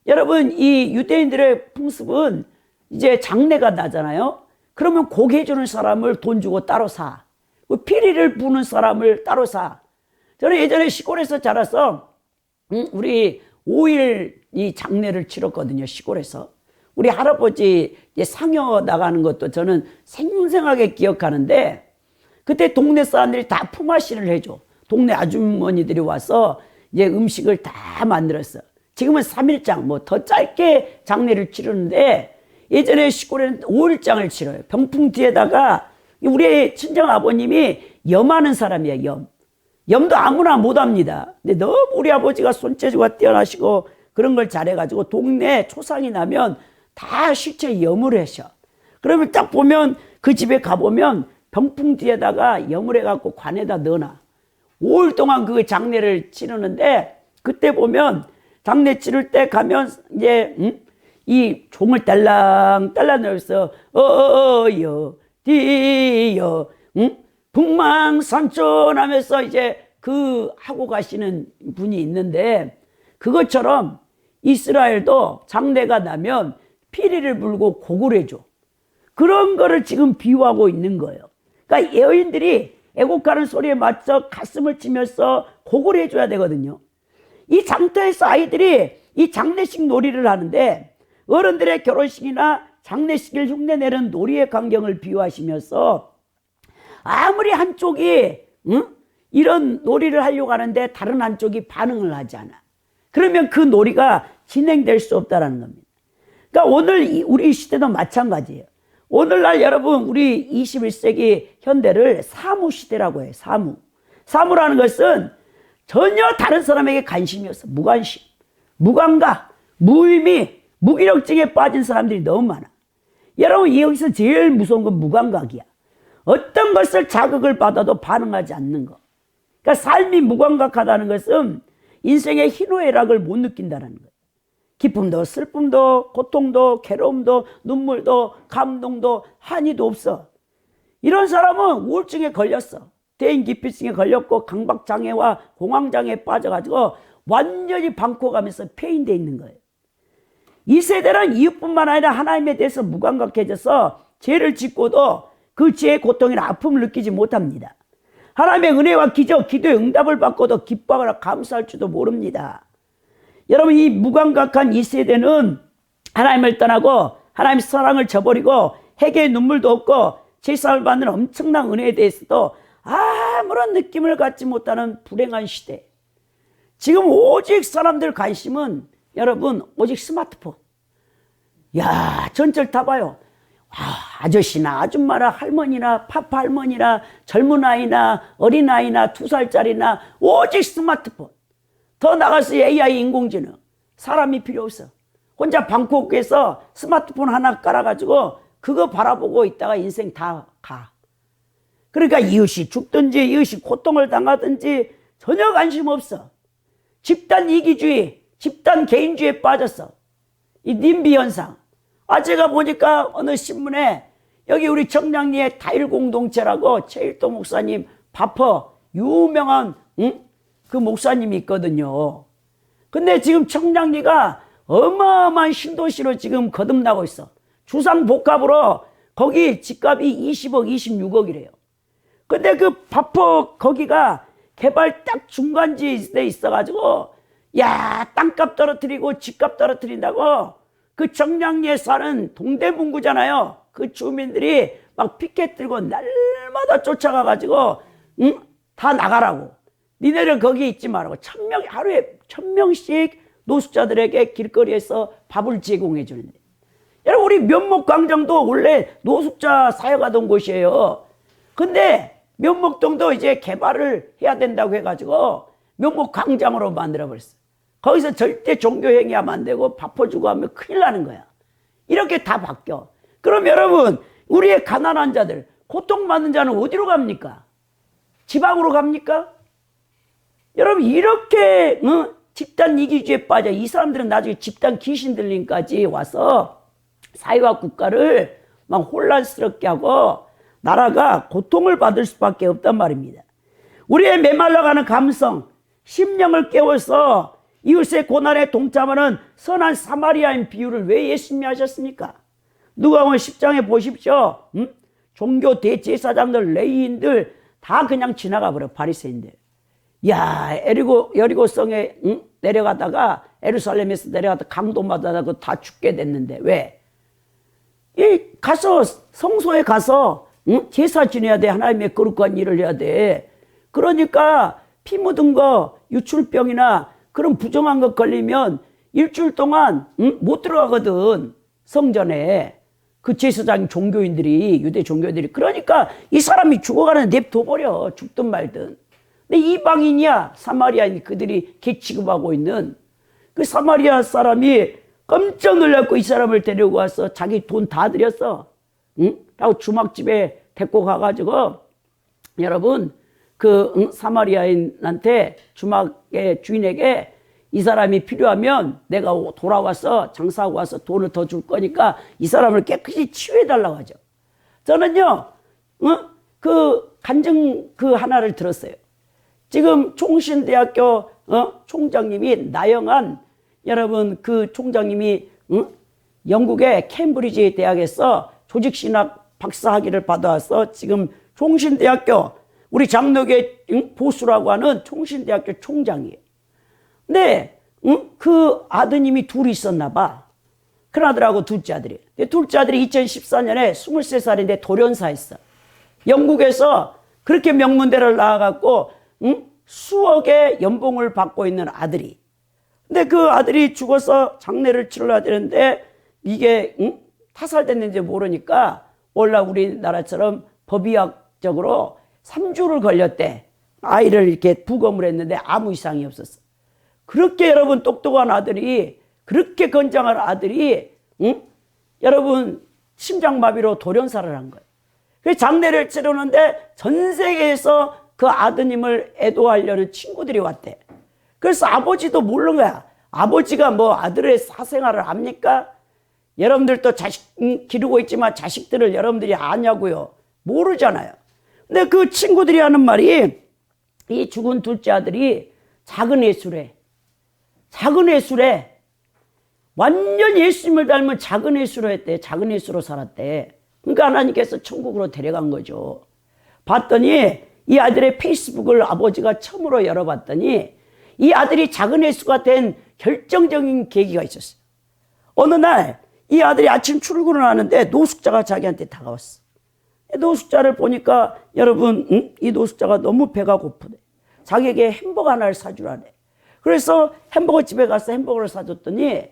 여러분 이 유대인들의 풍습은 이제 장례가 나잖아요. 그러면 고개주는 사람을 돈 주고 따로 사. 피리를 부는 사람을 따로 사. 저는 예전에 시골에서 자라서 우리 5일 이 장례를 치렀거든요. 시골에서. 우리 할아버지 상여 나가는 것도 저는 생생하게 기억하는데 그때 동네 사람들이 다 품앗이를 해줘. 동네 아주머니들이 와서 이제 음식을 다 만들었어. 지금은 3일장 뭐 더 짧게 장례를 치르는데 예전에 시골에는 5일장을 치러요. 병풍 뒤에다가 우리 친정 아버님이 염하는 사람이에요. 염. 염도 아무나 못합니다. 근데 너무 우리 아버지가 손재주가 뛰어나시고 그런 걸 잘해가지고 동네 초상이 나면 다 실제 염을 하셔. 그러면 딱 보면 그 집에 가보면 병풍 뒤에다가 염을 해갖고 관에다 넣어놔. 5일 동안 그 장례를 치르는데 그때 보면 장례 치를 때 가면 이제 이 종을 딸랑딸랑 넣어서 어여 디여 북망산천 하면서 이제 그 하고 가시는 분이 있는데 그것처럼 이스라엘도 장례가 나면 피리를 불고 곡을 해줘. 그런 거를 지금 비유하고 있는 거예요. 그러니까 여인들이 애곡하는 소리에 맞춰 가슴을 치면서 곡을 해줘야 되거든요. 이 장터에서 아이들이 이 장례식 놀이를 하는데 어른들의 결혼식이나 장례식을 흉내내는 놀이의 광경을 비유하시면서 아무리 한쪽이 이런 놀이를 하려고 하는데 다른 한쪽이 반응을 하지 않아. 그러면 그 놀이가 진행될 수 없다는 겁니다. 그러니까 오늘 우리 시대도 마찬가지예요. 오늘날 여러분 우리 21세기 현대를 사무시대라고 해요. 사무라는 것은 전혀 다른 사람에게 관심이 없어. 무관심, 무감각, 무의미, 무기력증에 빠진 사람들이 너무 많아. 여러분 여기서 제일 무서운 건 무감각이야. 어떤 것을 자극을 받아도 반응하지 않는 거. 그러니까 삶이 무감각하다는 것은 인생의 희노애락을 못 느낀다는 거예요. 기쁨도 슬픔도 고통도 괴로움도 눈물도 감동도 한이도 없어. 이런 사람은 우울증에 걸렸어. 대인기피증에 걸렸고 강박장애와 공황장애에 빠져가지고 완전히 방코가면서 폐인되어 있는 거예요. 이 세대는 이웃뿐만 아니라 하나님에 대해서 무감각해져서 죄를 짓고도 그 죄의 고통이나 아픔을 느끼지 못합니다. 하나님의 은혜와 기적, 기도의 응답을 받고도 기뻐하거나 감사할 줄도 모릅니다. 여러분, 이 무감각한 이 세대는 하나님을 떠나고 하나님의 사랑을 저버리고 회개의 눈물도 없고 제사를 받는 엄청난 은혜에 대해서도 아무런 느낌을 갖지 못하는 불행한 시대. 지금 오직 사람들 관심은 여러분 오직 스마트폰. 야, 전철 타봐요. 아저씨나 아줌마나 할머니나 파파 할머니나 젊은 아이나 어린 아이나 2살짜리나 오직 스마트폰. 더 나가서 AI 인공지능. 사람이 필요 없어. 혼자 방콕에서 스마트폰 하나 깔아가지고 그거 바라보고 있다가 인생 다 가. 그러니까 이웃이 죽든지 이웃이 고통을 당하든지 전혀 관심 없어. 집단 이기주의, 집단 개인주의에 빠졌어. 이 님비 현상. 제가 보니까 어느 신문에 여기 우리 청량리에 다일공동체라고 최일도 목사님 바퍼 유명한 그 목사님이 있거든요. 근데 지금 청량리가 어마어마한 신도시로 지금 거듭나고 있어. 주상복합으로 거기 집값이 20억, 26억이래요. 근데 그 바퍼 거기가 개발 딱 중간지대에 있어가지고 야, 땅값 떨어뜨리고 집값 떨어뜨린다고 그 청량리에 사는 동대문구잖아요. 그 주민들이 막 피켓 들고 날마다 쫓아가가지고 다 나가라고. 니네는 거기 있지 말라고. 하루에 1000명씩 노숙자들에게 길거리에서 밥을 제공해 주는데. 여러분, 우리 면목광장도 원래 노숙자 사역하던 곳이에요. 근데 면목동도 이제 개발을 해야 된다고 해가지고 면목광장으로 만들어버렸어요. 거기서 절대 종교행위하면 안 되고 밥 퍼주고 하면 큰일 나는 거야. 이렇게 다 바뀌어. 그럼 여러분, 우리의 가난한 자들, 고통받는 자는 어디로 갑니까? 지방으로 갑니까? 여러분, 이렇게 집단 이기주의에 빠져 이 사람들은 나중에 집단 귀신 들림까지 와서 사회와 국가를 막 혼란스럽게 하고 나라가 고통을 받을 수밖에 없단 말입니다. 우리의 메말라가는 감성, 심령을 깨워서 이웃의 고난에 동참하는 선한 사마리아인 비유를 왜 예수님이 하셨습니까? 누가복음 10장에 보십시오. 종교 대제사장들, 레위인들 다 그냥 지나가 버려. 바리새인들. 야, 여리고성에 내려가다가 예루살렘에서 내려가다 강도마다 다 죽게 됐는데 왜? 가서 성소에 가서 제사 지내야 돼. 하나님의 거룩한 일을 해야 돼. 그러니까 피 묻은 거, 유출병이나 그런 부정한 것 걸리면 일주일 동안 못 들어가거든. 성전에. 그 제사장 종교인들이, 유대 종교인들이. 그러니까 이 사람이 죽어가는 냅둬버려. 죽든 말든. 근데 이방인이야. 사마리아인 그들이 개 취급하고 있는 그 사마리아 사람이 깜짝 놀랐고 이 사람을 데리고 와서 자기 돈 다 들였어. 라고 주막집에 데리고 가가지고 여러분 그 사마리아인한테 주막의 주인에게 이 사람이 필요하면 내가 돌아와서 장사하고 와서 돈을 더 줄 거니까 이 사람을 깨끗이 치유해달라고 하죠. 저는요, 그 간증 그 하나를 들었어요. 지금 총신대학교 총장님이 나영한 여러분 그 총장님이 영국의 캠브리지 대학에서 조직신학 박사학위를 받아와서 지금 총신대학교 우리 장로교 보수라고 하는 총신대학교 총장이에요. 근데 그 아드님이 둘이 있었나 봐. 큰아들하고 둘째 아들이. 둘째 아들이 2014년에 23살인데 돌연사했어. 영국에서 그렇게 명문대를 나와갖고 수억의 연봉을 받고 있는 아들이. 근데 그 아들이 죽어서 장례를 치러야 되는데 이게 타살됐는지 모르니까 원래 우리나라처럼 법의학적으로 3주를 걸렸대. 아이를 이렇게 부검을 했는데 아무 이상이 없었어. 그렇게 여러분 똑똑한 아들이, 그렇게 건장한 아들이 여러분 심장마비로 돌연사를 한 거예요. 그래서 장례를 치르는데 전 세계에서 그 아드님을 애도하려는 친구들이 왔대. 그래서 아버지도 모르는 거야. 아버지가 뭐 아들의 사생활을 압니까? 여러분들도 자식 기르고 있지만 자식들을 여러분들이 아냐고요? 모르잖아요. 근데 그 친구들이 하는 말이 이 죽은 둘째 아들이 작은 예수래. 작은 예수래. 완전 예수님을 닮은 작은 예수로 했대. 작은 예수로 살았대. 그러니까 하나님께서 천국으로 데려간 거죠. 봤더니 이 아들의 페이스북을 아버지가 처음으로 열어봤더니 이 아들이 작은 예수가 된 결정적인 계기가 있었어요. 어느 날 이 아들이 아침 출근을 하는데 노숙자가 자기한테 다가왔어. 노숙자를 보니까 여러분, 이 노숙자가 너무 배가 고프대. 자기에게 햄버거 하나를 사주라네. 그래서 햄버거 집에 가서 햄버거를 사줬더니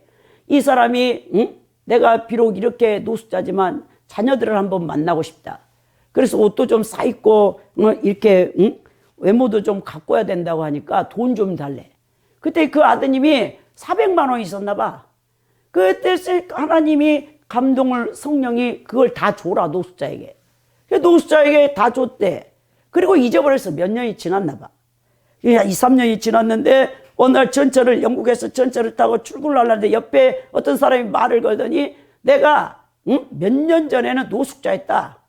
이 사람이 내가 비록 이렇게 노숙자지만 자녀들을 한번 만나고 싶다. 그래서 옷도 좀 사입고 이렇게 외모도 좀 가꿔야 된다고 하니까 돈 좀 달래. 그때 그 아드님이 400만 원 있었나 봐. 그때 하나님이 감동을 성령이 그걸 다 줘라 노숙자에게. 노숙자에게 다 줬대. 그리고 잊어버려서 몇 년이 지났나 봐. 2, 3년이 지났는데 어느 날 전철을 영국에서 전철을 타고 출근을 하려는데 옆에 어떤 사람이 말을 걸더니 내가 몇 년 전에는 노숙자였다.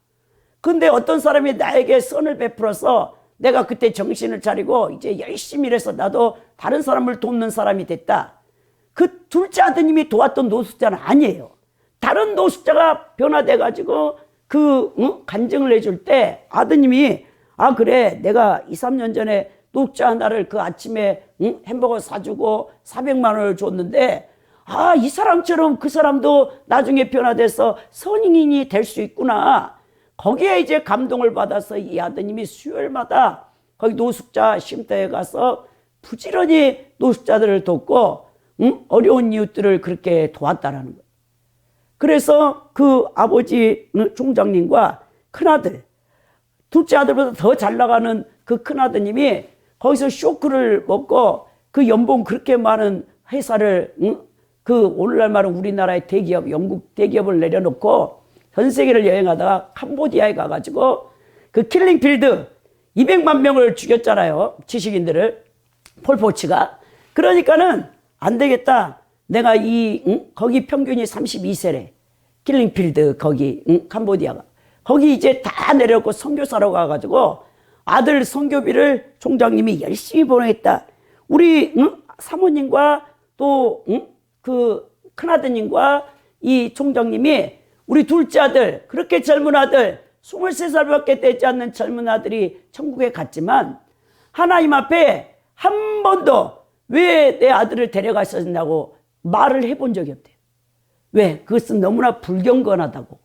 근데 어떤 사람이 나에게 선을 베풀어서 내가 그때 정신을 차리고 이제 열심히 일해서 나도 다른 사람을 돕는 사람이 됐다. 그 둘째 아드님이 도왔던 노숙자는 아니에요. 다른 노숙자가 변화돼가지고 간증을 해줄 때 아드님이 아 그래 내가 2, 3년 전에 노숙자 하나를 그 아침에 햄버거 사주고 400만 원을 줬는데 아 이 사람처럼 그 사람도 나중에 변화돼서 선인이 될 수 있구나. 거기에 이제 감동을 받아서 이 아드님이 수요일마다 거기 노숙자 쉼터에 가서 부지런히 노숙자들을 돕고 어려운 이웃들을 그렇게 도왔다라는 거예요. 그래서 그 아버지 총장님과 큰아들, 둘째 아들보다 더 잘 나가는 그 큰아드님이 거기서 쇼크를 먹고 그 연봉 그렇게 많은 회사를 그 오늘날 말은 우리나라의 대기업, 영국 대기업을 내려놓고 전 세계를 여행하다가 캄보디아에 가가지고 그 킬링필드 200만 명을 죽였잖아요. 지식인들을. 폴포치가. 그러니까는 안 되겠다. 내가 거기 평균이 32세래. 킬링필드 거기 캄보디아가. 거기 이제 다 내려놓고 선교사로 가가지고 아들 선교비를 총장님이 열심히 보내겠다. 우리 사모님과 또 그 큰아드님과 이 총장님이 우리 둘째 아들 그렇게 젊은 아들 23살밖에 되지 않는 젊은 아들이 천국에 갔지만 하나님 앞에 한 번도 왜 내 아들을 데려갔었냐고 말을 해본 적이 없대요. 왜? 그것은 너무나 불경건하다고.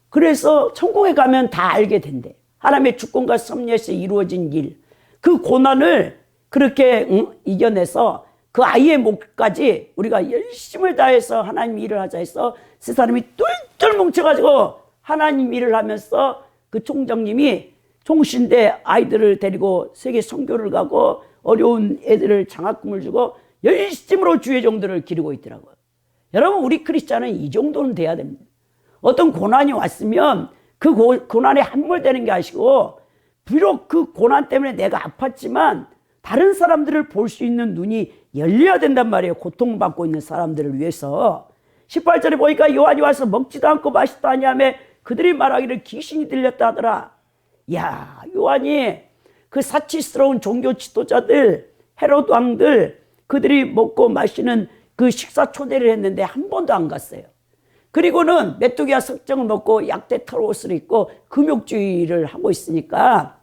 그래서 천국에 가면 다 알게 된대. 하나님의 주권과 섭리에서 이루어진 일. 그 고난을 그렇게 이겨내서 그 아이의 목까지 우리가 열심을 다해서 하나님 일을 하자 해서 세 사람이 똘똘 뭉쳐가지고 하나님 일을 하면서 그 총장님이 총신대 아이들을 데리고 세계 선교를 가고 어려운 애들을 장학금을 주고 열심으로 주의 종들을 기르고 있더라고요. 여러분 우리 크리스찬은 이 정도는 돼야 됩니다. 어떤 고난이 왔으면 그 고난에 함몰되는 게 아니고 비록 그 고난 때문에 내가 아팠지만 다른 사람들을 볼 수 있는 눈이 열려야 된단 말이에요. 고통받고 있는 사람들을 위해서. 18절에 보니까 요한이 와서 먹지도 않고 마시지도 아니하며 그들이 말하기를 귀신이 들렸다 하더라. 야, 요한이 그 사치스러운 종교 지도자들, 헤롯 왕들, 그들이 먹고 마시는 그 식사 초대를 했는데 한 번도 안 갔어요. 그리고는 메뚜기와 석정을 먹고 약대 털옷을 입고 금욕주의를 하고 있으니까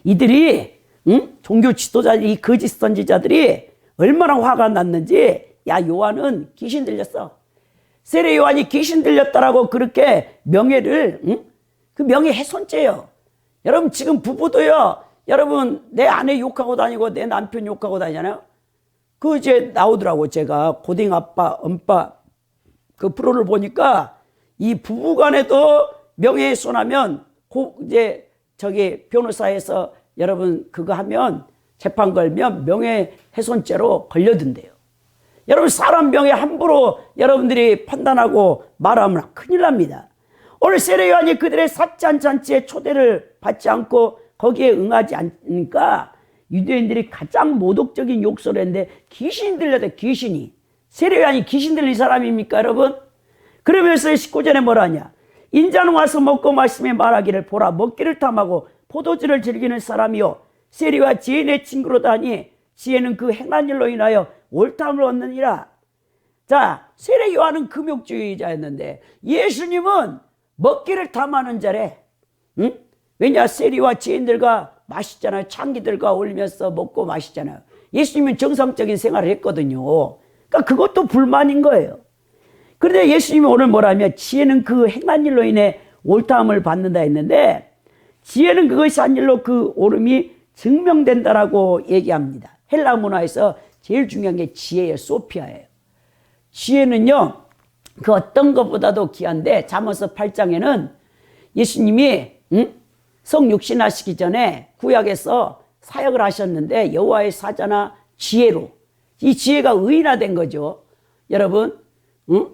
이들이 종교 지도자들이, 거짓 선지자들이 얼마나 화가 났는지, 야, 요한은 귀신 들렸어. 세례 요한이 귀신 들렸다라고 그렇게 명예를, 그 명예훼손죄예요. 여러분, 지금 부부도요, 여러분, 내 아내 욕하고 다니고 내 남편 욕하고 다니잖아요. 그 이제 나오더라고. 제가 고딩 아빠, 엄빠 그 프로를 보니까 이 부부 간에도 명예훼손하면 이제 저기 변호사에서 여러분 그거 하면 재판 걸면 명예훼손죄로 걸려든대요. 여러분 사람 명예 함부로 여러분들이 판단하고 말하면 큰일 납니다. 오늘 세례 요한이 그들의 삿잔 잔치에 초대를 받지 않고 거기에 응하지 않으니까 유대인들이 가장 모독적인 욕설을 했는데 귀신이 들렸대. 귀신이. 세례 요한이 귀신 들린 사람입니까 여러분? 그러면서 19절에 뭐라 하냐. 인자는 와서 먹고 마시며 말하기를 보라 먹기를 탐하고 포도주를 즐기는 사람이요 세리와 지혜의 친구로다 하니 지혜는 그 행한 일로 인하여 옳다함을 얻느니라. 자, 세례 요한은 금욕주의자였는데 예수님은 먹기를 탐하는 자래. 왜냐 세리와 지혜인들과 마시잖아요. 창기들과 어울리면서 먹고 마시잖아요. 예수님은 정상적인 생활을 했거든요. 그러니까 그것도 불만인 거예요. 그런데 예수님이 오늘 뭐라면 지혜는 그 행한 일로 인해 옳다함을 받는다 했는데, 지혜는 그것이 한 일로 그 옳음이 증명된다라고 얘기합니다. 헬라 문화에서 제일 중요한 게 지혜예요. 소피아예요. 지혜는요, 그 어떤 것보다도 귀한데, 잠언서 8장에는 예수님이 성육신하시기 전에 구약에서 사역을 하셨는데 여호와의 사자나 지혜로, 이 지혜가 의인화된 거죠. 여러분,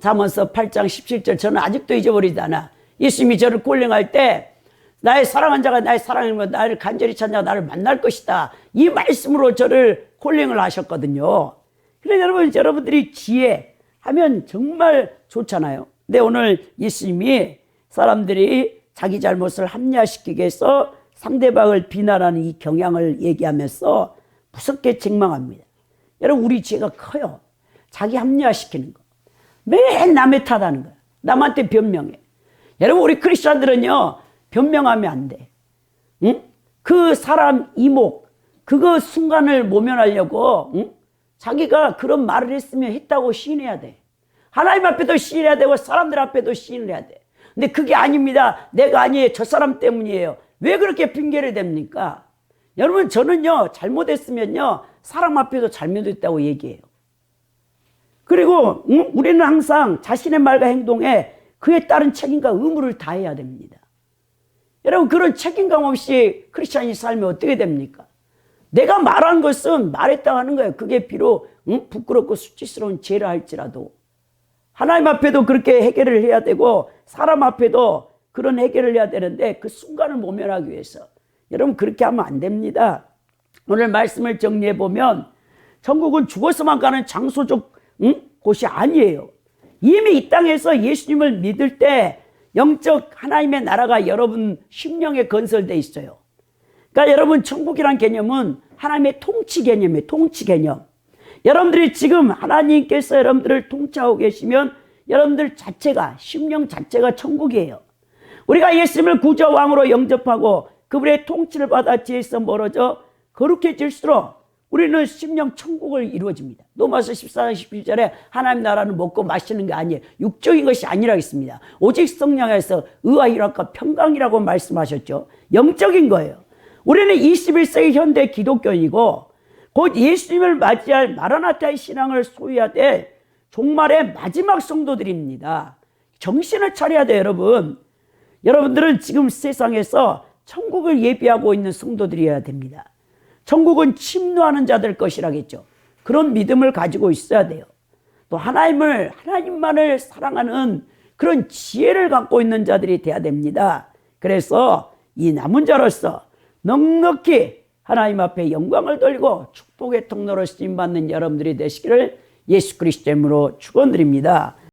잠언서 8장 17절, 저는 아직도 잊어버리지 않아. 예수님이 저를 콜링할 때 나의 사랑한 자가 나의 사랑을 나를 간절히 찾는 자가 나를 만날 것이다, 이 말씀으로 저를 콜링을 하셨거든요. 그래서 여러분들이 지혜 하면 정말 좋잖아요. 근데 오늘 예수님이 사람들이 자기 잘못을 합리화시키기 위해서 상대방을 비난하는 이 경향을 얘기하면서 무섭게 책망합니다. 여러분, 우리 지혜가 커요. 자기 합리화시키는 거. 매일 남의 탓하는 거야. 남한테 변명해. 여러분, 우리 크리스찬들은요, 변명하면 안 돼. 응? 그 사람 이목, 그거 순간을 모면하려고 자기가 그런 말을 했으면 했다고 시인해야 돼. 하나님 앞에도 시인해야 되고 사람들 앞에도 시인을 해야 돼. 근데 그게 아닙니다. 내가 아니에요. 저 사람 때문이에요. 왜 그렇게 핑계를 댑니까? 여러분, 저는요, 잘못했으면요, 사람 앞에도 잘못했다고 얘기해요. 그리고 우리는 항상 자신의 말과 행동에 그에 따른 책임과 의무를 다해야 됩니다. 여러분, 그런 책임감 없이 크리스찬이 살면 어떻게 됩니까? 내가 말한 것은 말했다고 하는 거예요. 그게 비록 부끄럽고 수치스러운 죄라 할지라도 하나님 앞에도 그렇게 해결을 해야 되고 사람 앞에도 그런 해결을 해야 되는데, 그 순간을 모면하기 위해서 여러분 그렇게 하면 안 됩니다. 오늘 말씀을 정리해 보면 천국은 죽어서만 가는 장소적 곳이 아니에요. 이미 이 땅에서 예수님을 믿을 때 영적 하나님의 나라가 여러분 심령에 건설되어 있어요. 그러니까 여러분, 천국이란 개념은 하나님의 통치 개념이에요. 통치 개념. 여러분들이 지금 하나님께서 여러분들을 통치하고 계시면 여러분들 자체가, 심령 자체가 천국이에요. 우리가 예수님을 구주 왕으로 영접하고 그분의 통치를 받아 지혜에서 멀어져 거룩해질수록 우리는 심령 천국을 이루어집니다. 로마서 14장 17절에 하나님 나라는 먹고 마시는 게 아니에요. 육적인 것이 아니라 했습니다. 오직 성령에서 의와 희락과 평강이라고 말씀하셨죠. 영적인 거예요. 우리는 21세기 현대 기독교인이고 곧 예수님을 맞이할 마라나타의 신앙을 소유해야 될 종말의 마지막 성도들입니다. 정신을 차려야 돼요, 여러분. 여러분들은 지금 세상에서 천국을 예비하고 있는 성도들이어야 됩니다. 천국은 침노하는 자들 것이라겠죠. 그런 믿음을 가지고 있어야 돼요. 또 하나님만을 사랑하는 그런 지혜를 갖고 있는 자들이 돼야 됩니다. 그래서 이 남은 자로서 넉넉히 하나님 앞에 영광을 돌리고 축복의 통로로 쓰임받는 여러분들이 되시기를 예수 그리스도 이름으로 축원드립니다.